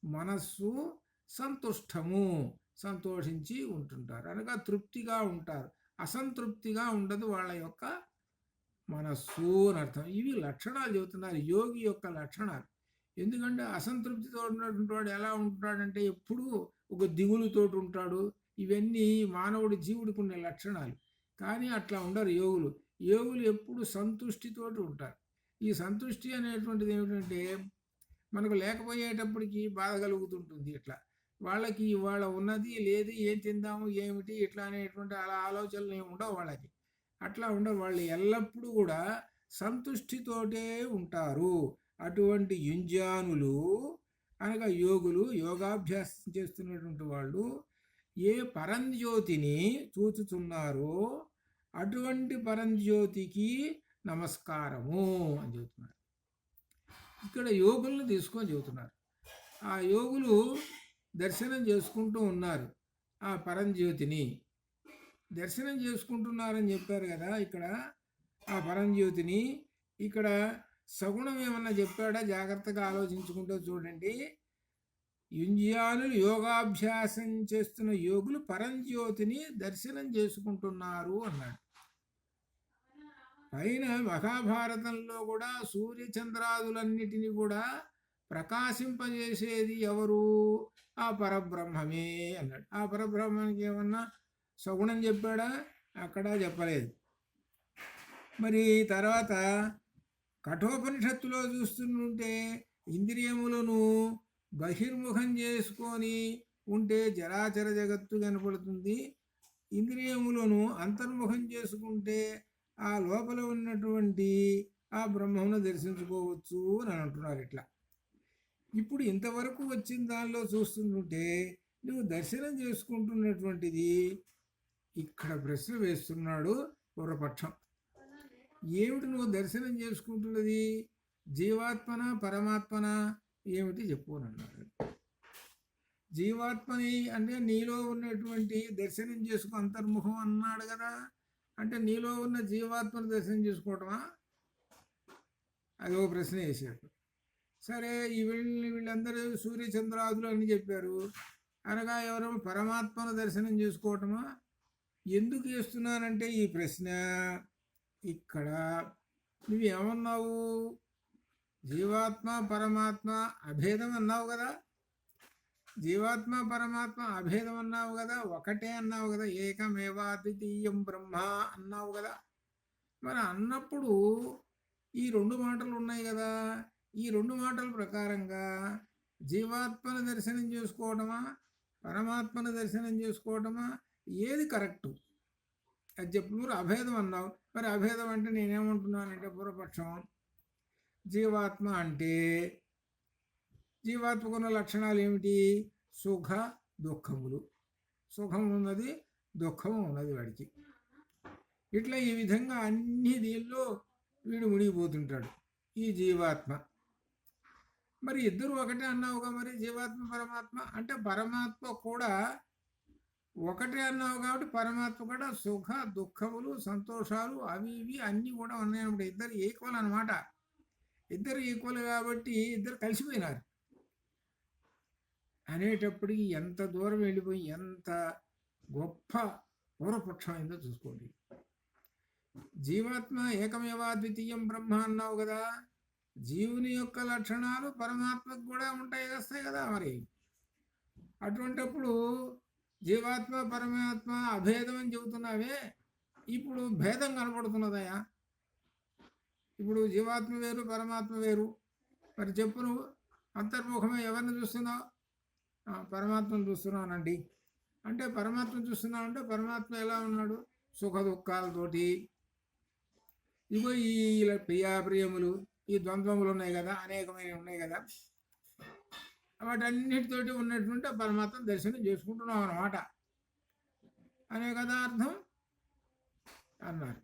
మనస్సు సంతుష్టము, సంతోషించి ఉంటుంటారు. అనగా తృప్తిగా ఉంటారు, అసంతృప్తిగా ఉండదు వాళ్ళ యొక్క మనస్సు అని అర్థం. ఇవి లక్షణాలు చెబుతున్నారు, యోగి యొక్క లక్షణాలు. ఎందుకంటే అసంతృప్తితో ఉన్నటువంటి వాడు ఎలా ఉంటాడంటే ఎప్పుడూ ఒక దిగులుతోటి ఉంటాడు. ఇవన్నీ మానవుడి జీవుడికి ఉండే లక్షణాలు. కానీ అట్లా ఉండరు యోగులు. యోగులు ఎప్పుడు సంతుష్టితోటి ఉంటారు. ఈ సంతుష్టి అనేటువంటిది ఏమిటంటే మనకు లేకపోయేటప్పటికి బాధ కలుగుతుంటుంది. ఇట్లా వాళ్ళకి ఇవాళ ఉన్నది లేదు, ఏం తిందాము ఏమిటి ఇట్లా అనేటువంటి అలా ఆలోచనలు ఏమి ఉండవు వాళ్ళకి. అట్లా ఉండవు. వాళ్ళు ఎల్లప్పుడూ కూడా సంతుష్టితోటే ఉంటారు. అటువంటి యుంజానులు అనగా యోగులు, యోగాభ్యాసం చేస్తున్నటువంటి వాళ్ళు ఏ పరంజ్యోతిని చూచుతున్నారో అటువంటి పరంజ్యోతికి నమస్కారము అని చెబుతున్నారు. ఇక్కడ యోగులను తీసుకొని చెబుతున్నారు. ఆ యోగులు దర్శనం చేసుకుంటూ ఉన్నారు, ఆ పరంజ్యోతిని దర్శనం చేసుకుంటున్నారని చెప్పారు కదా. ఇక్కడ ఆ పరంజ్యోతిని ఇక్కడ సగుణం ఏమన్నా చెప్పాడా, జాగ్రత్తగా ఆలోచించుకుంటూ చూడండి. యుంజియానులు యోగాభ్యాసం చేస్తున్న యోగులు పరంజ్యోతిని దర్శనం చేసుకుంటున్నారు అన్నాడు. పైన మహాభారతంలో కూడా సూర్యచంద్రాదులన్నిటినీ కూడా ప్రకాశింపజేసేది ఎవరు, ఆ పరబ్రహ్మమే అన్నాడు. ఆ పరబ్రహ్మానికి ఏమన్నా సగుణం చెప్పాడా, అక్కడ చెప్పలేదు. మరి తర్వాత కఠోపనిషత్తులో చూస్తుంటే ఇంద్రియములను బహిర్ముఖం చేసుకొని ఉంటే జరాచర జగత్తు కనపడుతుంది, ఇంద్రియములను అంతర్ముఖం చేసుకుంటే ఆ లోపల ఉన్నటువంటి ఆ బ్రహ్మమును దర్శించుకోవచ్చు అని అంటున్నారు. ఇట్లా ఇప్పుడు ఇంతవరకు వచ్చిన దానిలో చూస్తుంటే నువ్వు దర్శనం చేసుకుంటున్నటువంటిది, ఇక్కడ ప్రశ్న వేస్తున్నాడు పూర్వపక్షం. ఏమిటి నువ్వు దర్శనం చేసుకుంటున్నది, జీవాత్మన పరమాత్మన ఏమిటి చెప్పు అని అన్నాడు. జీవాత్మని అంటే నీలో ఉన్నటువంటి దర్శనం చేసుకో, అంతర్ముఖం అన్నాడు కదా. అంటే నీలో ఉన్న జీవాత్మను దర్శనం చేసుకోవటమా, అదో ప్రశ్న వేసాడు. సరే వీళ్ళందరూ సూర్యచంద్రాదులు అని చెప్పారు అనగా ఎవరో పరమాత్మను దర్శనం చేసుకోవటమా. ఎందుకు చేస్తున్నానంటే ఈ ప్రశ్న, ఇక్కడ నువ్వేమన్నావు, జీవాత్మ పరమాత్మ అభేదం అన్నావు కదా, జీవాత్మ పరమాత్మ అభేదం అన్నావు కదా, ఒకటే అన్నావు కదా, ఏకమేవాద్వితీయం బ్రహ్మ అన్నావు కదా. మరి అన్నప్పుడు ఈ రెండు మాటలు ఉన్నాయి కదా, ఈ రెండు మాటల ప్రకారంగా జీవాత్మను దర్శనం చేసుకోవటమా పరమాత్మను దర్శనం చేసుకోవటమా, ఏది కరెక్టు అది చెప్పు. నువ్వు అభేదం అన్నావు, మరి అభేదం అంటే నేనేమంటున్నానంటే పూర్వపక్షం, జీవాత్మ అంటే జీవాత్మకున్న లక్షణాలు ఏమిటి, సుఖ దుఃఖములు, సుఖం ఉన్నది దుఃఖము ఉన్నది వాడికి. ఇట్లా ఈ విధంగా అన్ని దీనిలో వీడు మునిగిపోతుంటాడు ఈ జీవాత్మ. మరి ఇద్దరు ఒకటే అన్నావుగా, మరి జీవాత్మ పరమాత్మ అంటే పరమాత్మ కూడా ఒకటే అన్నావు కాబట్టి పరమాత్మ కూడా సుఖ దుఃఖములు సంతోషాలు అవి ఇవి అన్నీ కూడా ఉన్నాయన్నమాట. ఇద్దరు ఈక్వల్ అనమాట. ఇద్దరు ఈక్వల్ కాబట్టి ఇద్దరు కలిసిపోయినారు అనేటప్పటికి ఎంత దూరం వెళ్ళిపోయి ఎంత గొప్ప పూర్వపక్షం అయిందో చూసుకోండి. జీవాత్మ ఏకమేవా ద్వితీయం బ్రహ్మ అన్నావు కదా, జీవుని యొక్క లక్షణాలు పరమాత్మకు కూడా వస్తాయి కదా. మరి అటువంటిప్పుడు జీవాత్మ పరమాత్మ అభేదం అని చెబుతున్నావే, ఇప్పుడు భేదం కనపడుతున్నదయా. ఇప్పుడు జీవాత్మ వేరు పరమాత్మ వేరు. మరి చెప్పు, నువ్వు అంతర్ముఖమే ఎవరిని చూస్తున్నావు? పరమాత్మను చూస్తున్నానండి అంటే పరమాత్మ చూస్తున్నావు అంటే పరమాత్మ ఎలా ఉన్నాడు? సుఖ దుఃఖాలతోటి, ఇగో ఈ ప్రియాప్రియములు, ఈ ద్వంద్వములు ఉన్నాయి కదా, అనేకమైనవి ఉన్నాయి కదా, వాటన్నిటితోటి ఉన్నటువంటి పరమాత్మ దర్శనం చేసుకుంటున్నాం అన్నమాట అనే కదా అర్థం అన్నారు.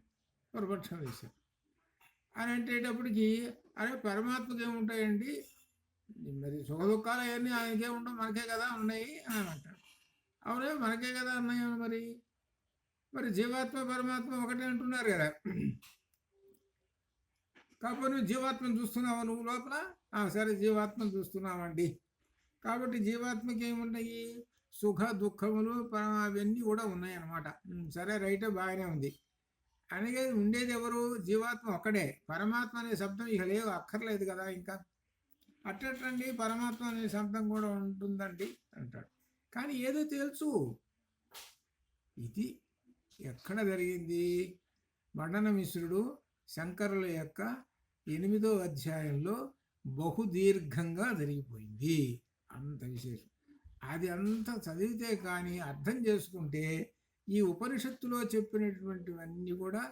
పూర్వపక్షం వేశారు. అని అంటేటప్పటికి అరే పరమాత్మకి ఏముంటాయండి, మరి సుఖ దుఃఖాలు అవన్నీ ఆయనకే ఉండవు, మనకే కదా ఉన్నాయి అని అంటాడు. అవునే మనకే కదా ఉన్నాయి. మరి జీవాత్మ పరమాత్మ ఒకటే అంటున్నారు కదా. కాబట్టి నువ్వు జీవాత్మను చూస్తున్నావు నువ్వు లోపల. సరే జీవాత్మను చూస్తున్నామండి. కాబట్టి జీవాత్మకి ఏముంటాయి? సుఖ దుఃఖములు అవన్నీ కూడా ఉన్నాయన్నమాట. సరే రైటే, బాగానే ఉంది. అనగా ఉండేది ఎవరు? జీవాత్మ ఒక్కడే. పరమాత్మ అనే శబ్దం ఇక లేవు, అక్కర్లేదు కదా ఇంకా. అట్టండి పరమాత్మ అనే శబ్దం కూడా ఉంటుందండి అంటాడు. కానీ ఏదో తెలుసు, ఇది ఎక్కడ జరిగింది? మండనమిశ్రుడు శంకరుల యొక్క 8వ అధ్యాయంలో బహుదీర్ఘంగా జరిగిపోయింది. అంత విశేషం. అది అంత చదివితే కానీ అర్థం చేసుకుంటే ఈ ఉపనిషత్తులో చెప్పినటువంటివన్నీ కూడా,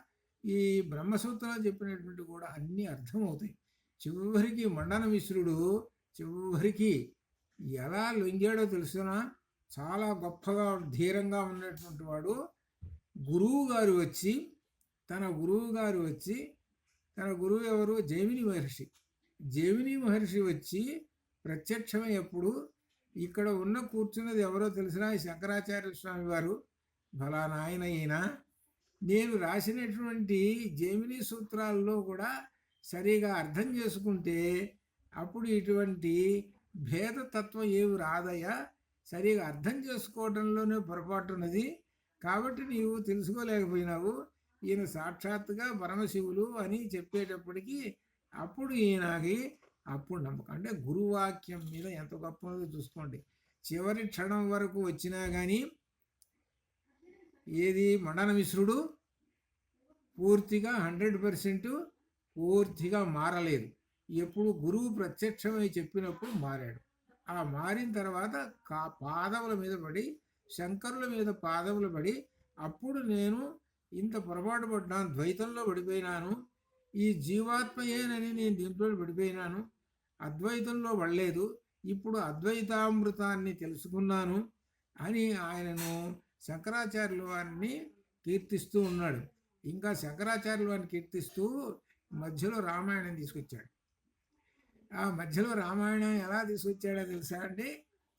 ఈ బ్రహ్మసూత్రంలో చెప్పినటువంటి కూడా అన్నీ అర్థమవుతాయి. చివరికి మండనమిశ్రుడు చివరికి ఎలా లొంగాడో తెలుసునా? చాలా గొప్పగా ధీరంగా ఉన్నటువంటి వాడు. గురువు వచ్చి తన గురువు ఎవరు? జైమిని మహర్షి. జైమిని మహర్షి వచ్చి ప్రత్యక్షమయ్యప్పుడు ఇక్కడ కూర్చున్నది ఎవరో తెలిసినా శంకరాచార్య స్వామి వారు. ఫలానా ఆయన అయినా నేను రాసినటువంటి జైమిని సూత్రాల్లో కూడా సరిగా అర్థం చేసుకుంటే అప్పుడు ఇటువంటి భేదతత్వం ఏమి రాదయ్యా, సరిగా అర్థం చేసుకోవడంలోనే పొరపాటున్నది. కాబట్టి నీవు తెలుసుకోలేకపోయినావు. ఈయన సాక్షాత్తుగా పరమశివులు అని చెప్పేటప్పటికీ అప్పుడు ఈయనకి అప్పుడు నమ్మకం. అంటే గురువాక్యం మీద ఎంత గొప్పదో చూసుకోండి. చివరి క్షణం వరకు వచ్చినా కానీ ఏది మండనమిశ్రుడు పూర్తిగా 100% పూర్తిగా మారలేదు. ఎప్పుడు గురువు ప్రత్యక్షమై చెప్పినప్పుడు మారాడు. ఆ మారిన తర్వాత పాదముల మీద పడి, శంకరుల మీద పాదములు పడి, అప్పుడు నేను ఇంత పొరపాటు పడ్డాను, ద్వైతంలో పడిపోయినాను, ఈ జీవాత్మయేనని నేను దీంట్లో పడిపోయినాను, అద్వైతంలో పడలేదు, ఇప్పుడు అద్వైతామృతాన్ని తెలుసుకున్నాను అని ఆయనను శంకరాచార్యుల వారిని కీర్తిస్తూ ఉన్నాడు. ఇంకా శంకరాచార్యుల వారిని కీర్తిస్తూ మధ్యలో రామాయణం తీసుకొచ్చాడు. ఆ మధ్యలో రామాయణం ఎలా తీసుకొచ్చాడో తెలుసా అండి?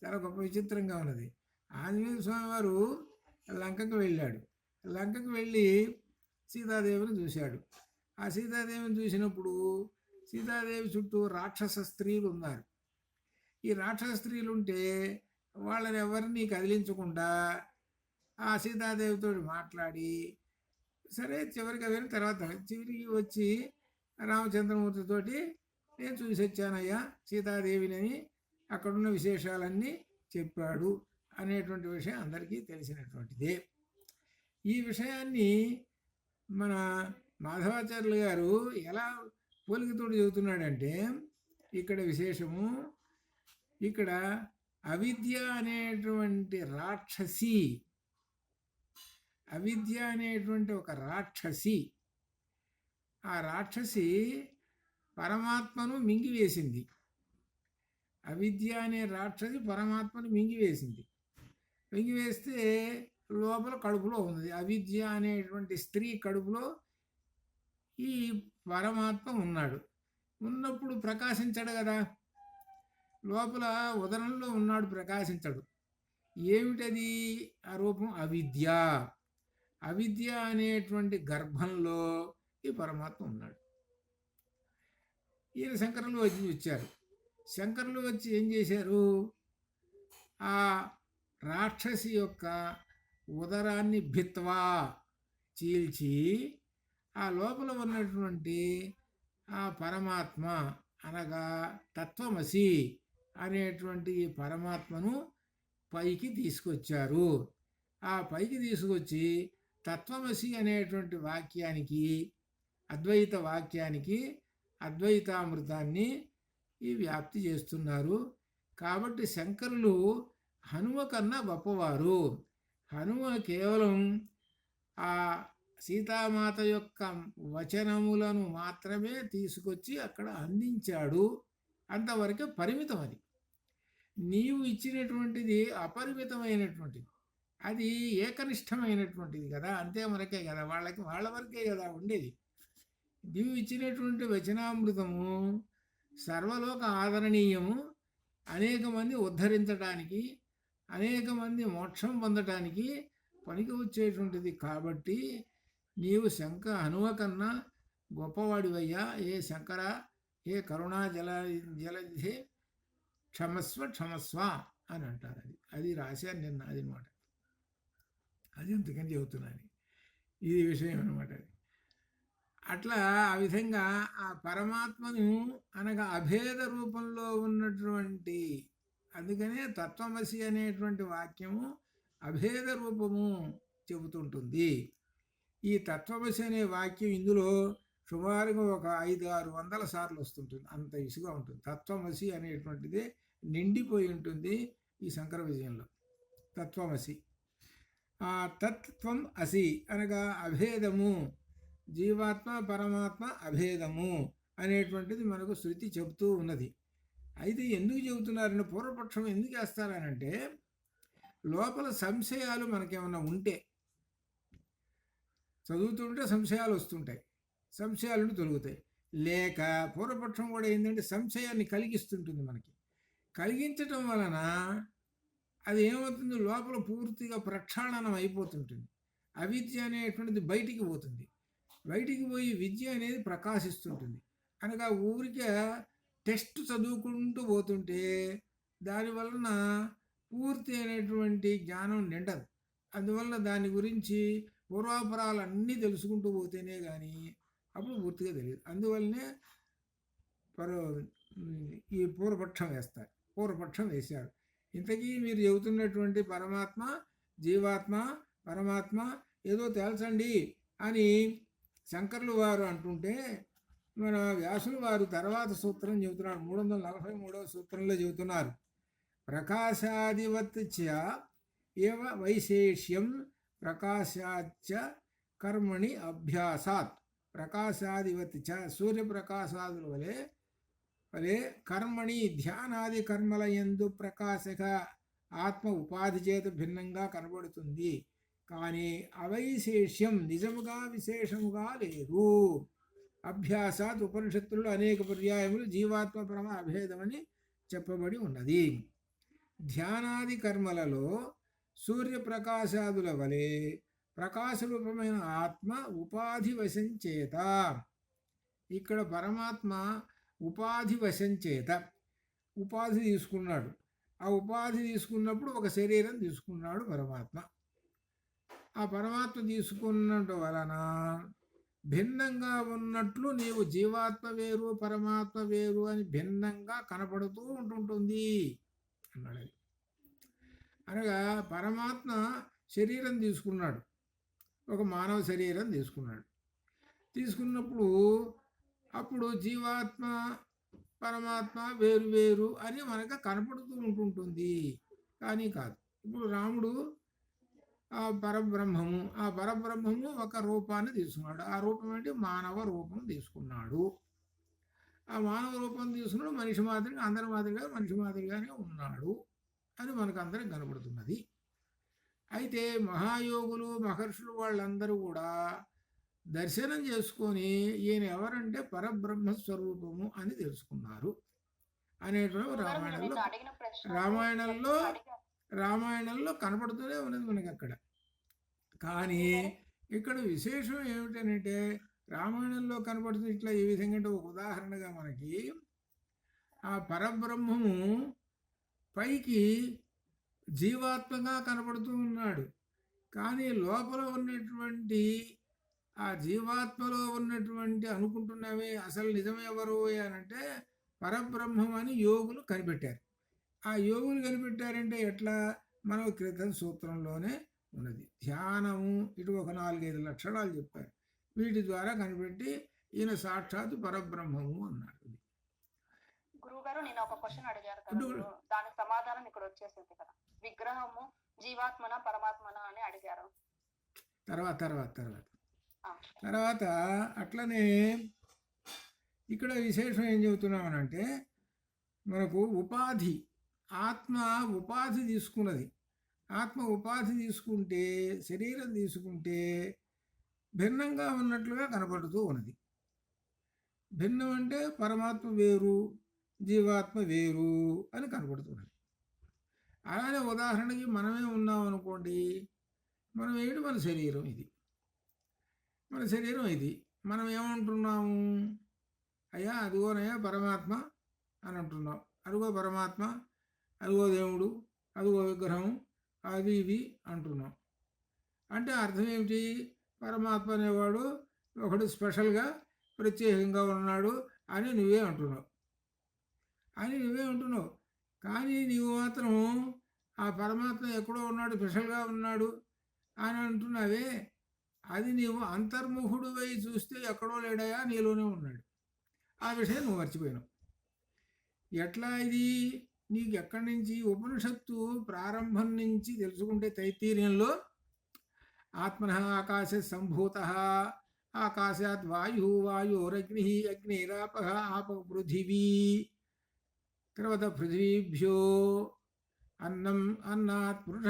చాలా గొప్ప విచిత్రంగా ఉన్నది. ఆంజనేయ స్వామి వారు లంకకు వెళ్ళాడు. లంకకు వెళ్ళి సీతాదేవిని చూశాడు. ఆ సీతాదేవిని చూసినప్పుడు సీతాదేవి చుట్టూ రాక్షస స్త్రీలు ఉన్నారు. ఈ రాక్షస స్త్రీలు ఉంటే వాళ్ళని ఎవరిని కదిలించకుండా ఆ సీతాదేవితో మాట్లాడి సరే చివరికి అయిన తర్వాత చివరికి వచ్చి రామచంద్రమూర్తితోటి నేను చూసి వచ్చానయ్యా సీతాదేవిని, అక్కడున్న విశేషాలన్నీ చెప్పాడు అనేటువంటి విషయం అందరికీ తెలిసినటువంటిదే. ఈ విషయాన్ని మన మాధవాచార్యులు గారు ఎలా పోలికతోటి చెబుతున్నాడంటే, ఇక్కడ విశేషము, ఇక్కడ అవిద్య అనేటువంటి రాక్షసి, అవిద్య అనేటువంటి ఒక రాక్షసి, ఆ రాక్షసి పరమాత్మను మింగివేసింది. అవిద్య అనే రాక్షసి పరమాత్మను మింగివేసింది. మింగివేస్తే లోపల కడుపులో ఉంది. అవిద్య అనేటువంటి స్త్రీ కడుపులో ఈ పరమాత్మ ఉన్నాడు. ఉన్నప్పుడు ప్రకాశించడు కదా. లోపల ఉదరంలో ఉన్నాడు, ప్రకాశించడు. ఏమిటది? ఆ రూపం అవిద్య. అవిద్య అనేటువంటి గర్భంలో ఈ పరమాత్మ ఉన్నాడు. ఈయన శంకరులు వచ్చారు. శంకరులు వచ్చి ఏం చేశారు? ఆ రాక్షసి యొక్క ఉదరాన్ని భిత్వా చీల్చి ఆ లోపల ఉన్నటువంటి ఆ పరమాత్మ అనగా తత్వమసి అనేటువంటి పరమాత్మను పైకి తీసుకొచ్చారు. ఆ పైకి తీసుకొచ్చి తత్వమసి అనేటువంటి వాక్యానికి, అద్వైత వాక్యానికి అద్వైతామృతాన్ని ఈ వ్యాప్తి చేస్తున్నారు. కాబట్టి శంకరులు హనుమ కన్నా గొప్పవారు. హనుమ కేవలం ఆ సీతామాత యొక్క వచనములను మాత్రమే తీసుకొచ్చి అక్కడ అందించాడు. అంతవరకే పరిమితం. అది నీవు ఇచ్చినటువంటిది అపరిమితమైనటువంటిది, అది ఏకనిష్టమైనటువంటిది కదా, అంతే వరకే కదా, వాళ్ళ వరకే కదా ఉండేది. నీవు ఇచ్చినటువంటి వచనామృతము సర్వలోక ఆదరణీయము, అనేక మంది ఉద్ధరించడానికి, అనేక మంది మోక్షం పొందటానికి పనికి వచ్చేటువంటిది. కాబట్టి నీవు హనుమ కన్నా గొప్పవాడివయ్యా. ఏ శంకర, ఏ కరుణా జలధే క్షమస్వ క్షమస్వ అని అంటారు. అది రాశాను నిన్న. అది అనమాట. అది అందుకని చెబుతున్నాను. ఇది విషయం అనమాట. అట్లా ఆ విధంగా ఆ పరమాత్మను అనగా అభేద రూపంలో ఉన్నటువంటి, అందుకనే తత్వమసి అనేటువంటి వాక్యము అభేద రూపము చెబుతుంటుంది. ఈ తత్వమసి అనే వాక్యం ఇందులో సుమారుగా ఒక 500-600 సార్లు వస్తుంటుంది. అంత ఇసుగా ఉంటుంది. తత్వమసి అనేటువంటిది నిండిపోయి ఉంటుంది ఈ శంకర విజయంలో. తత్వమసి, ఆ తత్వం అసి అనగా అభేదము, జీవాత్మ పరమాత్మ అభేదము అనేటువంటిది మనకు శృతి చెబుతూ ఉన్నది. అయితే ఎందుకు చెబుతున్నారని పూర్వపక్షం ఎందుకు వేస్తారనంటే, లోపల సంశయాలు మనకేమన్నా ఉంటే, చదువుతుంటే సంశయాలు వస్తుంటాయి, సంశయాలను తొలుగుతాయి. లేక పూర్వపక్షం కూడా ఏంటంటే సంశయాన్ని కలిగిస్తుంటుంది. మనకి కలిగించటం వలన అది ఏమవుతుంది, లోపల పూర్తిగా ప్రక్షాళనం అయిపోతుంటుంది. అవిద్య అనేటువంటిది బయటికి పోతుంది. బయటికి పోయి విద్య అనేది ప్రకాశిస్తుంటుంది. అనగా ఊరికే టెస్ట్ చదువుకుంటూ పోతుంటే దానివలన పూర్తి అయినటువంటి జ్ఞానం నిండదు. అందువల్ల దాని గురించి పూర్వాపరాలు అన్నీ తెలుసుకుంటూ పోతేనే కానీ అప్పుడు పూర్తిగా తెలియదు. అందువల్లనే ఈ పూర్వపక్షం వేస్తారు. పూర్వపక్షం వేశారు. ఇంతకీ మీరు చెబుతున్నటువంటి పరమాత్మ, జీవాత్మ, పరమాత్మ ఏదో తేల్చండి అని శంకర్లు వారు అంటుంటే, మన వ్యాసులు వారు తర్వాత సూత్రం చెబుతున్నారు. 343వ సూత్రంలో చెబుతున్నారు. ప్రకాశాదివత్ చ ఏవ వైశేష్యం ప్రకాశాచ్చ కర్మణి అభ్యాసాత్. ప్రకాశాదివత్ చ, సూర్యప్రకాశాదుల వలె కర్మణి, ధ్యానాది కర్మల యందు ప్రకాశక ఆత్మ ఉపాధి చేత భిన్నంగా కనబడుతుంది. కానీ అవైశేష్యం, నిజముగా విశేషముగా లేదు. అభ్యాసాత్, ఉపనిషత్తుల్లో అనేక పర్యాయములు జీవాత్మ పరమ అభేదమని చెప్పబడి ఉన్నది. ధ్యానాది కర్మలలో సూర్యప్రకాశాదుల వలె ప్రకాశరూపమైన ఆత్మ ఉపాధి వశం చేత, ఇక్కడ పరమాత్మ ఉపాధి వశం చేత ఉపాధి తీసుకున్నాడు. ఆ ఉపాధి తీసుకున్నప్పుడు ఒక శరీరం తీసుకున్నాడు పరమాత్మ. ఆ పరమాత్మ తీసుకున్నట్టు వలన భిన్నంగా ఉన్నట్లు నీవు జీవాత్మ వేరు పరమాత్మ వేరు అని భిన్నంగా కనపడుతూ ఉంటుంటుంది అన్నాడు. అనగా పరమాత్మ శరీరం తీసుకున్నాడు, ఒక మానవ శరీరం తీసుకున్నాడు. తీసుకున్నప్పుడు అప్పుడు జీవాత్మ పరమాత్మ వేరు వేరు అని మనకు కనపడుతూ ఉంటుంటుంది. కానీ కాదు. ఇప్పుడు రాముడు ఆ పరబ్రహ్మము ఒక రూపాన్ని తీసుకున్నాడు. ఆ రూపం ఏంటి? మానవ రూపం తీసుకున్నాడు. ఆ మానవ రూపం తీసుకున్నాడు. మనిషి మాదిరిగా, అందరి మాదిరిగా మనిషి మాదిరిగానే ఉన్నాడు అని మనకు అందరికి కనబడుతున్నది. అయితే మహాయోగులు, మహర్షులు వాళ్ళందరూ కూడా దర్శనం చేసుకొని ఈయన ఎవరంటే పరబ్రహ్మస్వరూపము అని తెలుసుకున్నారు. అనేటువంటి రామాయణంలో రామాయణంలో కనపడుతూనే ఉన్నది మనకి అక్కడ. కానీ ఇక్కడ విశేషం ఏమిటనంటే రామాయణంలో కనపడుతుంది ఇట్లా ఏ విధంగా అంటే ఒక ఉదాహరణగా మనకి ఆ పరబ్రహ్మము పైకి జీవాత్మగా కనపడుతూ ఉన్నాడు. కానీ లోపల ఉన్నటువంటి ఆ జీవాత్మలో ఉన్నటువంటి అనుకుంటున్నవే అసలు నిజమెవరు అనంటే పరబ్రహ్మం అని యోగులు కనిపెట్టారు. ఆ యోగులు కనిపెట్టారంటే ఎట్లా? మనం క్రితం సూత్రంలోనే ఉన్నది. ధ్యానము ఇటు ఒక 4-5 లక్షణాలు చెప్పారు. వీటి ద్వారా కనిపెట్టి ఈయన సాక్షాత్ పరబ్రహ్మము అన్నాడు. గురువుగారు, నేను ఒక క్వశ్చన్ అడిగారు కదా, దానికి సమాధానం ఇక్కడ వచ్చేసింది కదా. విగ్రహము జీవాత్మన పరమాత్మన అని అడిగారు. తర్వాత అట్లనే ఇక్కడ విశేషం ఏం చెబుతున్నామనంటే మనకు ఉపాధి, ఆత్మ ఉపాధి తీసుకున్నది. ఆత్మ ఉపాధి తీసుకుంటే, శరీరం తీసుకుంటే భిన్నంగా ఉన్నట్లుగా కనపడుతూ ఉన్నది. భిన్నం అంటే పరమాత్మ వేరు, జీవాత్మ వేరు అని కనపడుతున్నది. అలానే ఉదాహరణకి మనమే ఉన్నాం అనుకోండి, మనం ఏంటి? మన శరీరం ఇది, మన శరీరం ఇది. మనం ఏమంటున్నాము? అయ్యా అదిగోనయ్యా పరమాత్మ అని అంటున్నాం. అదిగో పరమాత్మ, అదిగో దేవుడు, అదిగో విగ్రహం, అది ఇది అంటున్నాం. అంటే అర్థం ఏమిటి? పరమాత్మ అనేవాడు ఒకడు స్పెషల్గా ప్రత్యేకంగా ఉన్నాడు అని నువ్వే అంటున్నావు. కానీ నీవు మాత్రం ఆ పరమాత్మ ఎక్కడో ఉన్నాడు, స్పెషల్గా ఉన్నాడు అని అంటున్నావే, అది నీవు అంతర్ముఖుడు వై చూస్తే ఎక్కడో లేడయా, నీలోనే ఉన్నాడు. ఆ విషయం నువ్వు మర్చిపోయినావు. ఎట్లా ఇది? నీకు ఎక్కడి నుంచి? ఉపనిషత్తు ప్రారంభం నుంచి తెలుసుకుంటే తైత్తీర్యంలో ఆత్మన ఆకాశ సంభూత, ఆకాశాత్ వాయు, వాయోరగ్ని, అగ్నిరాప, ఆప పృథివీ, తర్వాత పృథివీభ్యో అన్నం, అన్నాత్ పురుష,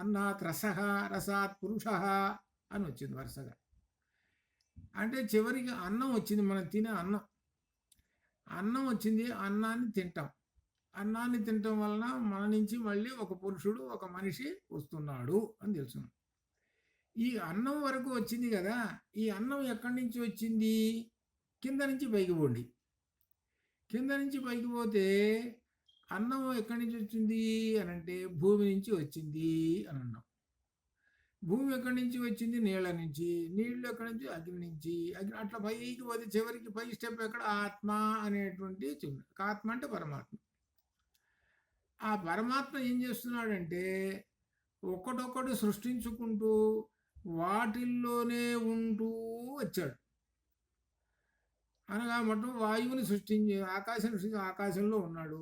అన్నాత్ రస, రసాత్ పురుష అని వచ్చింది వరుసగా. అంటే చివరికి అన్నం వచ్చింది, మనం తినే అన్నం వచ్చింది. అన్నాన్ని తింటాం. అన్నాన్ని తినటం వలన మన నుంచి మళ్ళీ ఒక పురుషుడు, ఒక మనిషి వస్తున్నాడు అని తెలుసు. ఈ అన్నం వరకు వచ్చింది కదా. ఈ అన్నం ఎక్కడి నుంచి వచ్చింది? కింద నుంచి పైకి పోండి. కింద నుంచి పైకి పోతే అన్నం ఎక్కడి నుంచి వచ్చింది అని అంటే భూమి నుంచి వచ్చింది అని అన్నాం. భూమి ఎక్కడి నుంచి వచ్చింది? నీళ్ళ నుంచి. నీళ్ళు ఎక్కడి నుంచి? అగ్ని నుంచి. అగ్ని అట్లా పైకి పోతే చివరికి పై స్టెప్ ఎక్కడ? ఆత్మ అనేటువంటి చిన్న. ఆత్మ అంటే పరమాత్మ. ఆ పరమాత్మ ఏం చేస్తున్నాడంటే ఒక్కటొక్కటి సృష్టించుకుంటూ వాటిల్లోనే ఉంటూ వచ్చాడు. అనగా మొత్తం వాయువుని సృష్టించి ఆకాశం సృష్టించి ఆకాశంలో ఉన్నాడు,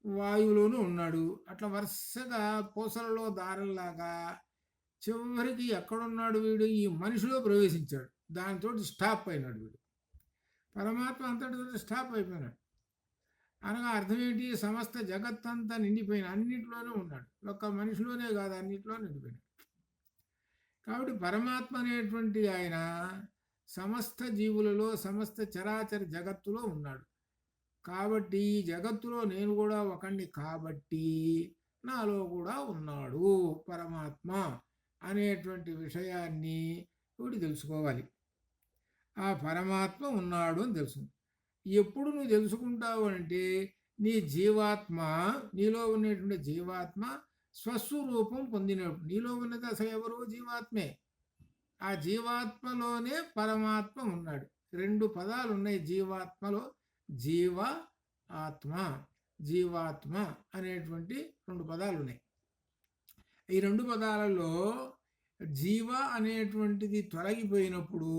వాయువులోనూ ఉన్నాడు. అట్లా వరుసగా పూసలలో దారల్లాగా చివరికి ఎక్కడున్నాడు వీడు? ఈ మనిషిలో ప్రవేశించాడు. దానితో స్టాప్ అయినాడు వీడు. పరమాత్మ అంతటితో స్టాప్ అయిపోయినాడు. అనగా అర్థం ఏంటి? సమస్త జగత్తంతా నిండిపోయిన, అన్నింటిలోనే ఉన్నాడు. ఒక్క మనిషిలోనే కాదు, అన్నింటిలో నిండిపోయినాడు. కాబట్టి పరమాత్మ అనేటువంటి ఆయన సమస్త జీవులలో, సమస్త చరాచర జగత్తులో ఉన్నాడు. కాబట్టి ఈ జగత్తులో నేను కూడా ఒకండి కాబట్టి నాలో కూడా ఉన్నాడు పరమాత్మ అనేటువంటి విషయాన్ని వీడు తెలుసుకోవాలి. ఆ పరమాత్మ ఉన్నాడు అని తెలుసు. ఎప్పుడు నువ్వు తెలుసుకుంటావు అంటే నీ జీవాత్మ, నీలో ఉన్నటువంటి జీవాత్మ స్వస్వరూపం పొందినప్పుడు. నీలో ఉన్నది అసలు ఎవరు? జీవాత్మే. ఆ జీవాత్మలోనే పరమాత్మ ఉన్నాడు. 2 పదాలు ఉన్నాయి జీవాత్మలో. జీవ ఆత్మ, జీవాత్మ అనేటువంటి 2 పదాలు ఉన్నాయి. ఈ 2 పదాలలో జీవ అనేటువంటిది తొలగిపోయినప్పుడు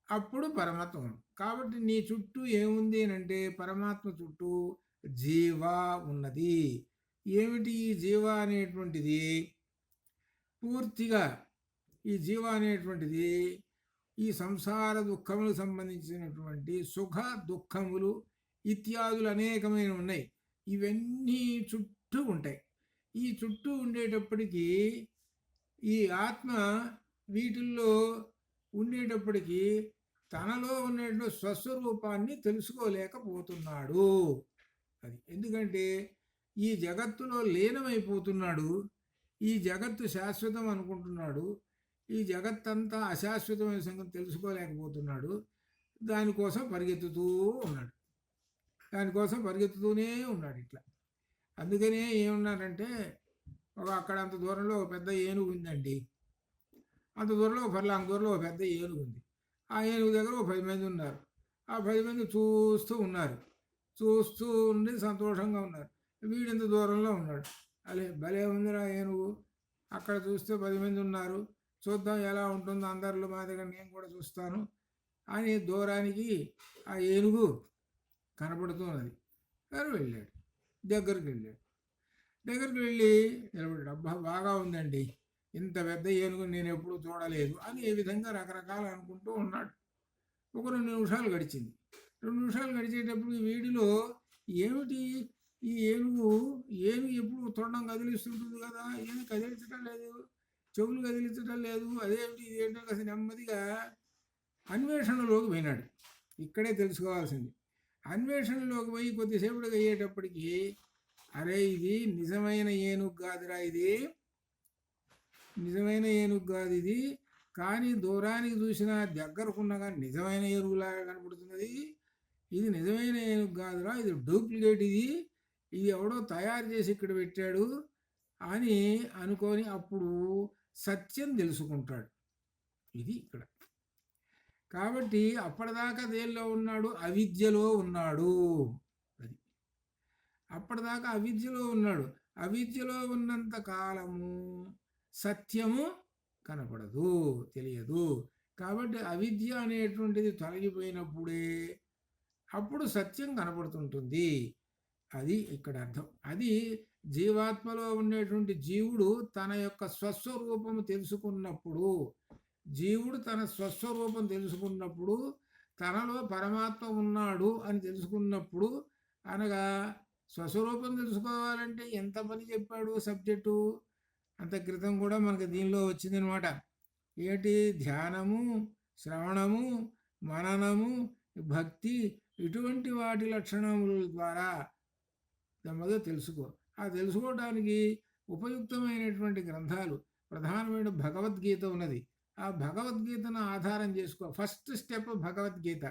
అప్పుడు పరమాత్మ. కాబట్టి నీ చుట్టూ ఏముంది అంటే పరమాత్మ చుట్టూ జీవ ఉన్నది. ఏమిటి ఈ జీవ అనేటువంటిది? పూర్తిగా ఈ జీవ అనేటువంటిది ఈ సంసార దుఃఖములకు సంబంధించినటువంటి సుఖ దుఃఖములు ఇత్యాదులు అనేకమైన ఉన్నాయి. ఇవన్నీ చుట్టూ ఉంటాయి. ఈ చుట్టూ ఉండేటప్పటికీ ఈ ఆత్మ వీటిల్లో ఉండేటప్పటికీ తనలో ఉన్నటువంటి స్వస్వరూపాన్ని తెలుసుకోలేకపోతున్నాడు. అది ఎందుకంటే ఈ జగత్తులో లీనమైపోతున్నాడు. ఈ జగత్తు శాశ్వతం అనుకుంటున్నాడు. ఈ జగత్తంతా అశాశ్వతమైన సంగతి తెలుసుకోలేకపోతున్నాడు. దానికోసం పరిగెత్తుతూ ఉన్నాడు. దానికోసం పరిగెత్తుతూనే ఉన్నాడు ఇట్లా. అందుకనే ఏమన్నారంటే అక్కడ అంత దూరంలో ఒక పెద్ద ఏనుగు ఉందండి. అంత దూరంలో ఫర్లాంగ్ దూరంలో ఒక పెద్ద ఏనుగు ఉంది. ఆ ఏనుగు దగ్గర ఒక 10 మంది ఉన్నారు. ఆ 10 మంది చూస్తూ ఉన్నారు. చూస్తూ ఉండి సంతోషంగా ఉన్నారు. వీడింత దూరంలో ఉన్నాడు. భలే ఉందిరా ఏనుగు, అక్కడ చూస్తే 10 మంది ఉన్నారు, చూద్దాం ఎలా ఉంటుందో అందరిలో మా దగ్గర నేను కూడా చూస్తాను అని దూరానికి ఆ ఏనుగు కనపడుతున్నది. గారు వెళ్ళాడు. దగ్గరికి వెళ్ళి నిలబడ్డాడు. అబ్బా బాగా ఉందండి, ఇంత పెద్ద ఏనుగు నేను ఎప్పుడూ చూడలేదు అని ఏ విధంగా రకరకాలు అనుకుంటూ ఉన్నాడు. ఒక 2 నిమిషాలు గడిచింది. 2 నిమిషాలు గడిచేటప్పుడు వీడిలో ఏమిటి ఈ ఏనుగు ఎప్పుడు తొండం కదిలిస్తుంటుంది కదా, ఏమి కదిలించడం లేదు, చెవులు కదిలించడం లేదు, అదేమిటి ఇదేంటో కాస్త నెమ్మదిగా అన్వేషణలోకి పోయినాడు. ఇక్కడే తెలుసుకోవాల్సింది. అన్వేషణలోకి పోయి కొద్దిసేపటికి అయ్యేటప్పటికి అరే ఇది నిజమైన ఏనుగు కాదురా, ఇది నిజమైన ఏనుగు కాదు ఇది, కానీ దూరానికి చూసినా దగ్గరకున్నగా నిజమైన ఏనుగులాగా కనపడుతున్నది. ఇది నిజమైన ఏనుగు కాదురా, ఇది డూప్లికేట్, ఇది ఎవడో తయారు చేసి ఇక్కడ పెట్టాడు అని అనుకొని అప్పుడు సత్యం తెలుసుకుంటాడు. ఇది ఇక్కడ. కాబట్టి అప్పటిదాకా దేనిలో ఉన్నాడు? అవిద్యలో ఉన్నాడు. అది అప్పటిదాకా అవిద్యలో ఉన్నాడు. అవిద్యలో ఉన్నంత కాలము సత్యము కనపడదు, తెలియదు. కాబట్టి అవిద్య అనేటువంటిది తొలగిపోయినప్పుడే అప్పుడు సత్యం కనపడుతుంటుంది. అది ఇక్కడ అర్థం. అది జీవాత్మలో ఉండేటువంటి జీవుడు తన యొక్క స్వస్వరూపము తెలుసుకున్నప్పుడు, జీవుడు తన స్వస్వరూపం తెలుసుకున్నప్పుడు, తనలో పరమాత్మ ఉన్నాడు అని తెలుసుకున్నప్పుడు, అనగా స్వస్వరూపం తెలుసుకోవాలంటే ఎంత పని చెప్పాడు సబ్జెక్టు, అంత క్రితం కూడా మనకు దీనిలో వచ్చిందనమాట. ఏంటి? ధ్యానము, శ్రవణము, మననము, భక్తి, ఇటువంటి వాటి లక్షణముల ద్వారా నెమ్మదిగా తెలుసుకో. ఆ తెలుసుకోవడానికి ఉపయుక్తమైనటువంటి గ్రంథాలు, ప్రధానమైన భగవద్గీత ఉన్నది. ఆ భగవద్గీతను ఆధారం చేసుకో. First step Bhagavad Gita,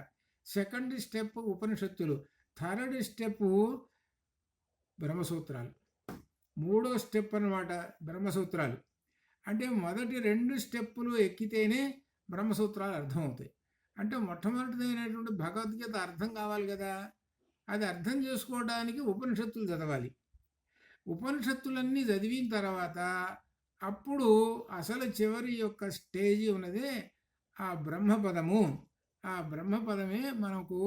second step ఉపనిషత్తులు, థర్డ్ స్టెప్ బ్రహ్మసూత్రాలు, మూడో స్టెప్ అన్నమాట బ్రహ్మసూత్రాలు. అంటే మొదటి 2 స్టెప్పులు ఎక్కితేనే బ్రహ్మసూత్రాలు అర్థమవుతాయి. అంటే మొట్టమొదటిదైనటువంటి భగవద్గీత అర్థం కావాలి కదా. అది అర్థం చేసుకోవడానికి ఉపనిషత్తులు చదవాలి. ఉపనిషత్తులన్నీ చదివిన తర్వాత అప్పుడు అసలు చివరి యొక్క స్టేజీ ఉన్నదే ఆ బ్రహ్మపదము. ఆ బ్రహ్మపదమే మనకు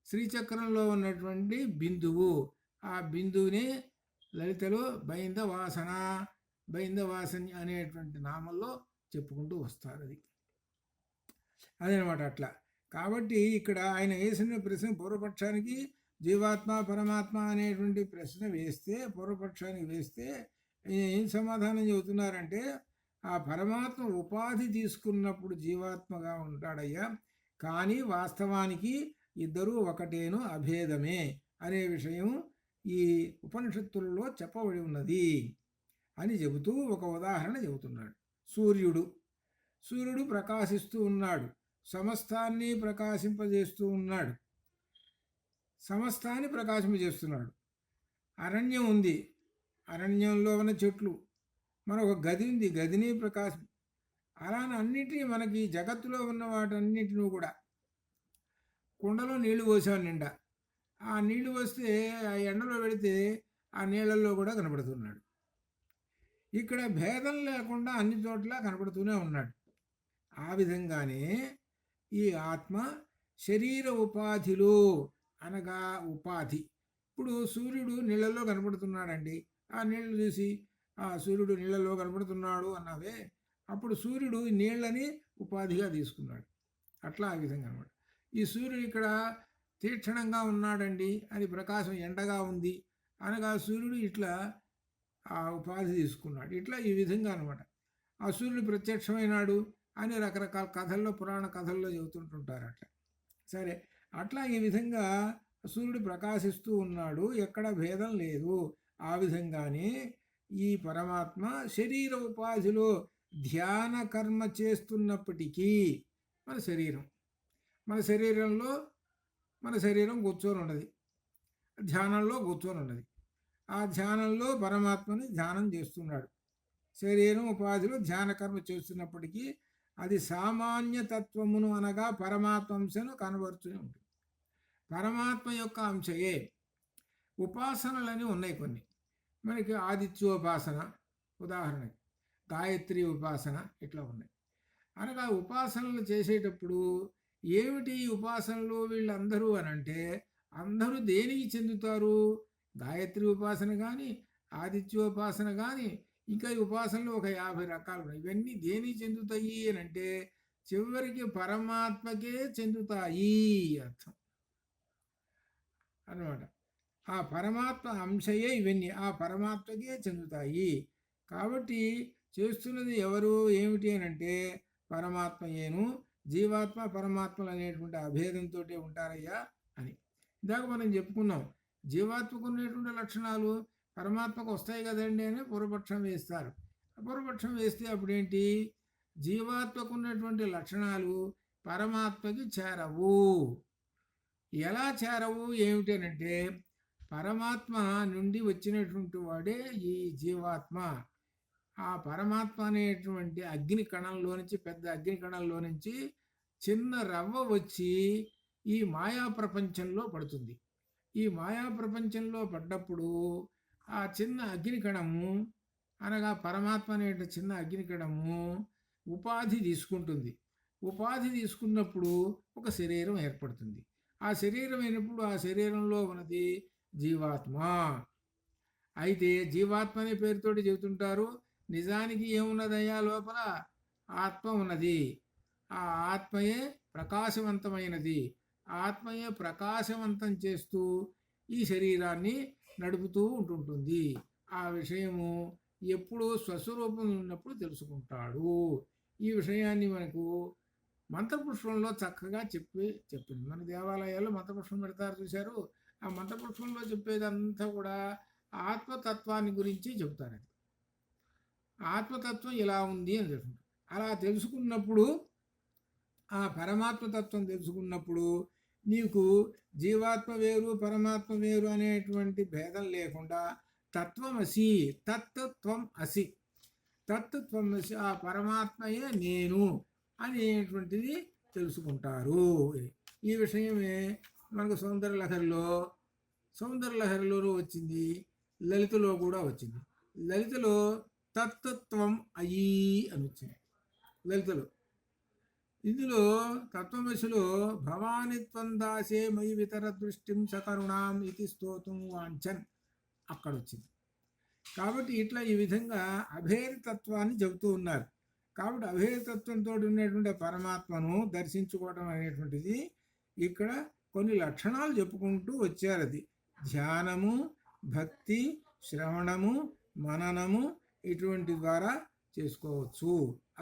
శ్రీచక్రంలో ఉన్నటువంటి బిందువు. ఆ బిందువుని లలితలో బైందవాసని అనేటువంటి నామంలో చెప్పుకుంటూ వస్తారు. అదనమాట అట్లా. కాబట్టి ఇక్కడ ఆయన వేసిన ప్రశ్న పూర్వపక్షానికి జీవాత్మ పరమాత్మ అనేటువంటి ప్రశ్న వేస్తే, పూర్వపక్షానికి వేస్తే ఏం సమాధానం చెబుతున్నారంటే, ఆ పరమాత్మ ఉపాధి తీసుకున్నప్పుడు జీవాత్మగా ఉంటాడయ్యా, కానీ వాస్తవానికి ఇద్దరూ ఒకటేను, అభేదమే అనే విషయం ఈ ఉపనిషత్తులలో చెప్పబడి ఉన్నది అని చెబుతూ ఒక ఉదాహరణ చెబుతున్నాడు. సూర్యుడు ప్రకాశిస్తూ ఉన్నాడు, సమస్తాన్ని ప్రకాశింపజేస్తూ ఉన్నాడు, సమస్తాన్ని ప్రకాశింపజేస్తున్నాడు. అరణ్యం ఉంది, అరణ్యంలో ఉన్న చెట్లు, మన ఒక గది ఉంది, గదిని ప్రకాశం. అలానే అన్నిటినీ మనకి జగత్తులో ఉన్న వాటన్నిటిని కూడా కుండలో నీళ్లు పోసాను నిండా, ఆ నీళ్లు వస్తే ఆ ఎండలో పెడితే ఆ నీళ్ళల్లో కూడా కనపడుతున్నాడు. ఇక్కడ భేదం లేకుండా అన్ని చోట్ల కనపడుతూనే ఉన్నాడు. ఆ విధంగానే ఈ ఆత్మ శరీర ఉపాధిలో, అనగా ఉపాధి. ఇప్పుడు సూర్యుడు నీళ్ళల్లో కనపడుతున్నాడండి, ఆ నీళ్లు చూసి ఆ సూర్యుడు నీళ్ళల్లో కనపడుతున్నాడు అన్నావే, అప్పుడు సూర్యుడు నీళ్ళని ఉపాధిగా తీసుకున్నాడు. అట్లా ఆ విధంగా అనమాట. ఈ సూర్యుడు ఇక్కడ తీక్షణంగా ఉన్నాడండి, అది ప్రకాశం ఎండగా ఉంది అనగా సూర్యుడు ఇట్లా ఆ ఉపాధి తీసుకున్నాడు. ఇట్లా ఈ విధంగా అనమాట. ఆ సూర్యుడు ప్రత్యక్షమైనాడు, అని రకరకాల కథల్లో పురాణ కథల్లో చెబుతుంటుంటారు అట్లా. సరే, అట్లా ఈ విధంగా సూర్యుడు ప్రకాశిస్తూ ఉన్నాడు, ఎక్కడ భేదం లేదు. ఆ విధంగానే ఈ పరమాత్మ శరీర ఉపాధిలో ధ్యాన కర్మ చేస్తున్నప్పటికీ మన శరీరం కూర్చొని ఉన్నది, ధ్యానంలో కూర్చొని ఉన్నది. ఆ ధ్యానంలో పరమాత్మని ధ్యానం చేస్తున్నాడు. శరీరం ఉపాధిలో ధ్యాన కర్మ చేస్తున్నప్పటికీ అది సామాన్య తత్వమును అనగా పరమాత్మ అంశను కనబరుతూనే ఉంటుంది. పరమాత్మ యొక్క అంశయే. ఉపాసనలని ఉన్నాయి కొన్ని. మనకి ఆదిత్యోపాసన, ఉదాహరణకి గాయత్రి ఉపాసన, ఇట్లా ఉన్నాయి. అనగా ఉపాసనలు చేసేటప్పుడు ఏమిటి ఉపాసనలు వీళ్ళందరూ అనంటే, అందరూ దేనికి చెందుతారు? గాయత్రి ఉపాసన కానీ, ఆదిత్యోపాసన కానీ, ఇంకా ఈ ఉపాసనలు ఒక 50 రకాలు ఉన్నాయి. ఇవన్నీ దేనికి చెందుతాయి అని అంటే చివరికి పరమాత్మకే చెందుతాయి అర్థం అన్నమాట. ఆ పరమాత్మ అంశయే ఇవన్నీ ఆ పరమాత్మకే చెందుతాయి. కాబట్టి చేస్తున్నది ఎవరు ఏమిటి అని అంటే పరమాత్మయేను. జీవాత్మ పరమాత్మలు అనేటువంటి అభేదంతో ఉంటారయ్యా అని ఇందాక మనం చెప్పుకున్నాం. జీవాత్మకు ఉన్నటువంటి లక్షణాలు పరమాత్మకు వస్తాయి కదండి అని పూర్వపక్షం వేస్తారు. పూర్వపక్షం వేస్తే అప్పుడేంటి, జీవాత్మకు ఉన్నటువంటి లక్షణాలు పరమాత్మకి చేరవు. ఎలా చేరవు ఏమిటి అంటే పరమాత్మ నుండి వచ్చినటువంటి వాడే ఈ జీవాత్మ. ఆ పరమాత్మ అనేటువంటి అగ్ని కణంలో నుంచి, పెద్ద అగ్ని కణంలో నుంచి చిన్న రవ్వ వచ్చి ఈ మాయా ప్రపంచంలో పడుతుంది. ఈ మాయా ప్రపంచంలో పడ్డప్పుడు ఆ చిన్న అగ్ని కణము అనగా పరమాత్మ అనే చిన్న అగ్ని కణము ఉపాధి తీసుకుంటుంది. ఉపాధి తీసుకున్నప్పుడు ఒక శరీరం ఏర్పడుతుంది. ఆ శరీరం అయినప్పుడు ఆ శరీరంలో ఉన్నది జీవాత్మ. అయితే జీవాత్మ అనే పేరుతోటి చెబుతుంటారు. నిజానికి ఏమున్నదయ్యా లోపల? ఆత్మ ఉన్నది. ఆ ఆత్మయే ప్రకాశవంతమైనది. ఆత్మయే ప్రకాశవంతం చేస్తూ ఈ శరీరాన్ని నడుపుతూ ఉంటుంటుంది. ఆ విషయము ఎప్పుడూ స్వస్వరూపం ఉన్నప్పుడు తెలుసుకుంటాడు. ఈ విషయాన్ని మనకు మంత్రపుష్పంలో చక్కగా చెప్పింది. మన దేవాలయాల్లో మంత్రపుష్పం పెడతారు చూశారు. ఆ మంత్రపుష్పంలో చెప్పేదంతా కూడా ఆత్మతత్వాన్ని గురించి చెబుతారు. అది ఆత్మతత్వం ఇలా ఉంది అని తెలుసుకుంటారు. అలా తెలుసుకున్నప్పుడు, ఆ పరమాత్మతత్వం తెలుసుకున్నప్పుడు నీకు జీవాత్మ వేరు పరమాత్మ వేరు అనేటువంటి భేదం లేకుండా తత్వమసి, తత్వం అసి, తత్వం అసి, ఆ పరమాత్మయే నేను అనేటువంటిది తెలుసుకుంటారు. ఈ విషయమే మనకు సౌందర్యలహరిలో వచ్చింది, లలితలో కూడా వచ్చింది. లలితలో తత్వం అయి అని వచ్చింది లలితలో. ఇందులో తత్వమశిలో భవానిత్వం దాసే మయి వితర దృష్టిం సకరుణాం ఇది స్తోతం వాంఛన్ అక్కడ వచ్చింది. కాబట్టి ఇట్లా ఈ విధంగా అభేదతత్వాన్ని చెబుతూ ఉన్నారు. కాబట్టి అభేదతత్వంతో ఉన్నటువంటి పరమాత్మను దర్శించుకోవడం అనేటువంటిది ఇక్కడ కొన్ని లక్షణాలు చెప్పుకుంటూ వచ్చారు. అది ధ్యానము, భక్తి, శ్రవణము, మననము ఇటువంటి ద్వారా చేసుకోవచ్చు.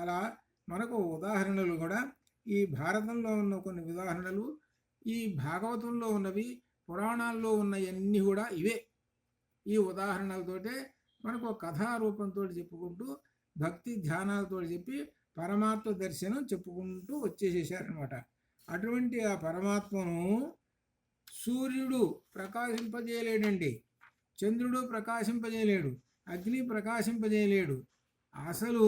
అలా మనకు ఉదాహరణలు కూడా ఈ భారతంలో ఉన్న కొన్ని ఉదాహరణలు, ఈ భాగవతంలో ఉన్నవి, పురాణాల్లో ఉన్నవన్నీ కూడా ఇవే. ఈ ఉదాహరణలతోటే మనకు కథారూపంతో చెప్పుకుంటూ భక్తి ధ్యానాలతో చెప్పి పరమాత్మ దర్శనం చెప్పుకుంటూ వచ్చేసేసారనమాట. అటువంటి ఆ పరమాత్మను సూర్యుడు ప్రకాశింపజేయలేడండి, చంద్రుడు ప్రకాశింపజేయలేడు, అగ్ని ప్రకాశింపజేయలేడు. అసలు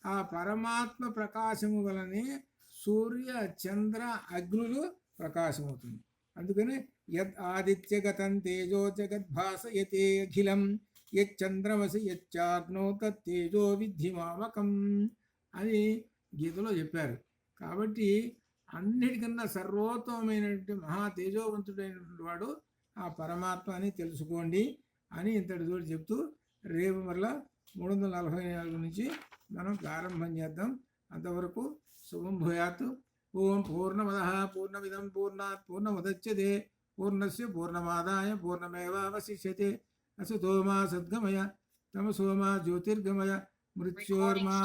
ఆ పరమాత్మ ప్రకాశము వలనే సూర్య చంద్ర అగ్నులు ప్రకాశమవుతుంది. అందుకని యద్ ఆదిత్యగతం తేజో జగద్భాసయతే అఖిలం యచ్చంద్రమసి యచ్చాగ్నో తేజో విద్ధిమామకం అని గీతలో చెప్పారు. కాబట్టి అన్నిటికన్నా సర్వోత్తమైనటువంటి మహా తేజోవంతుడైనటువంటి వాడు ఆ పరమాత్మ అని తెలుసుకోండి అని ఇంతటితో చెప్తూ రేపు మరలా 344 నుంచి మనం ప్రారంభం చేద్దాం. అంతవరకు శుభం భూయాత్. ఓం పూర్ణమదః పూర్ణమిదం పూర్ణాత్ పూర్ణముదచ్యతే పూర్ణస్య పూర్ణమాదాయ పూర్ణమేవావశిష్యతే. అసతో మా సద్గమయ తమసో మా జ్యోతిర్గమయ మృత్యోర్మా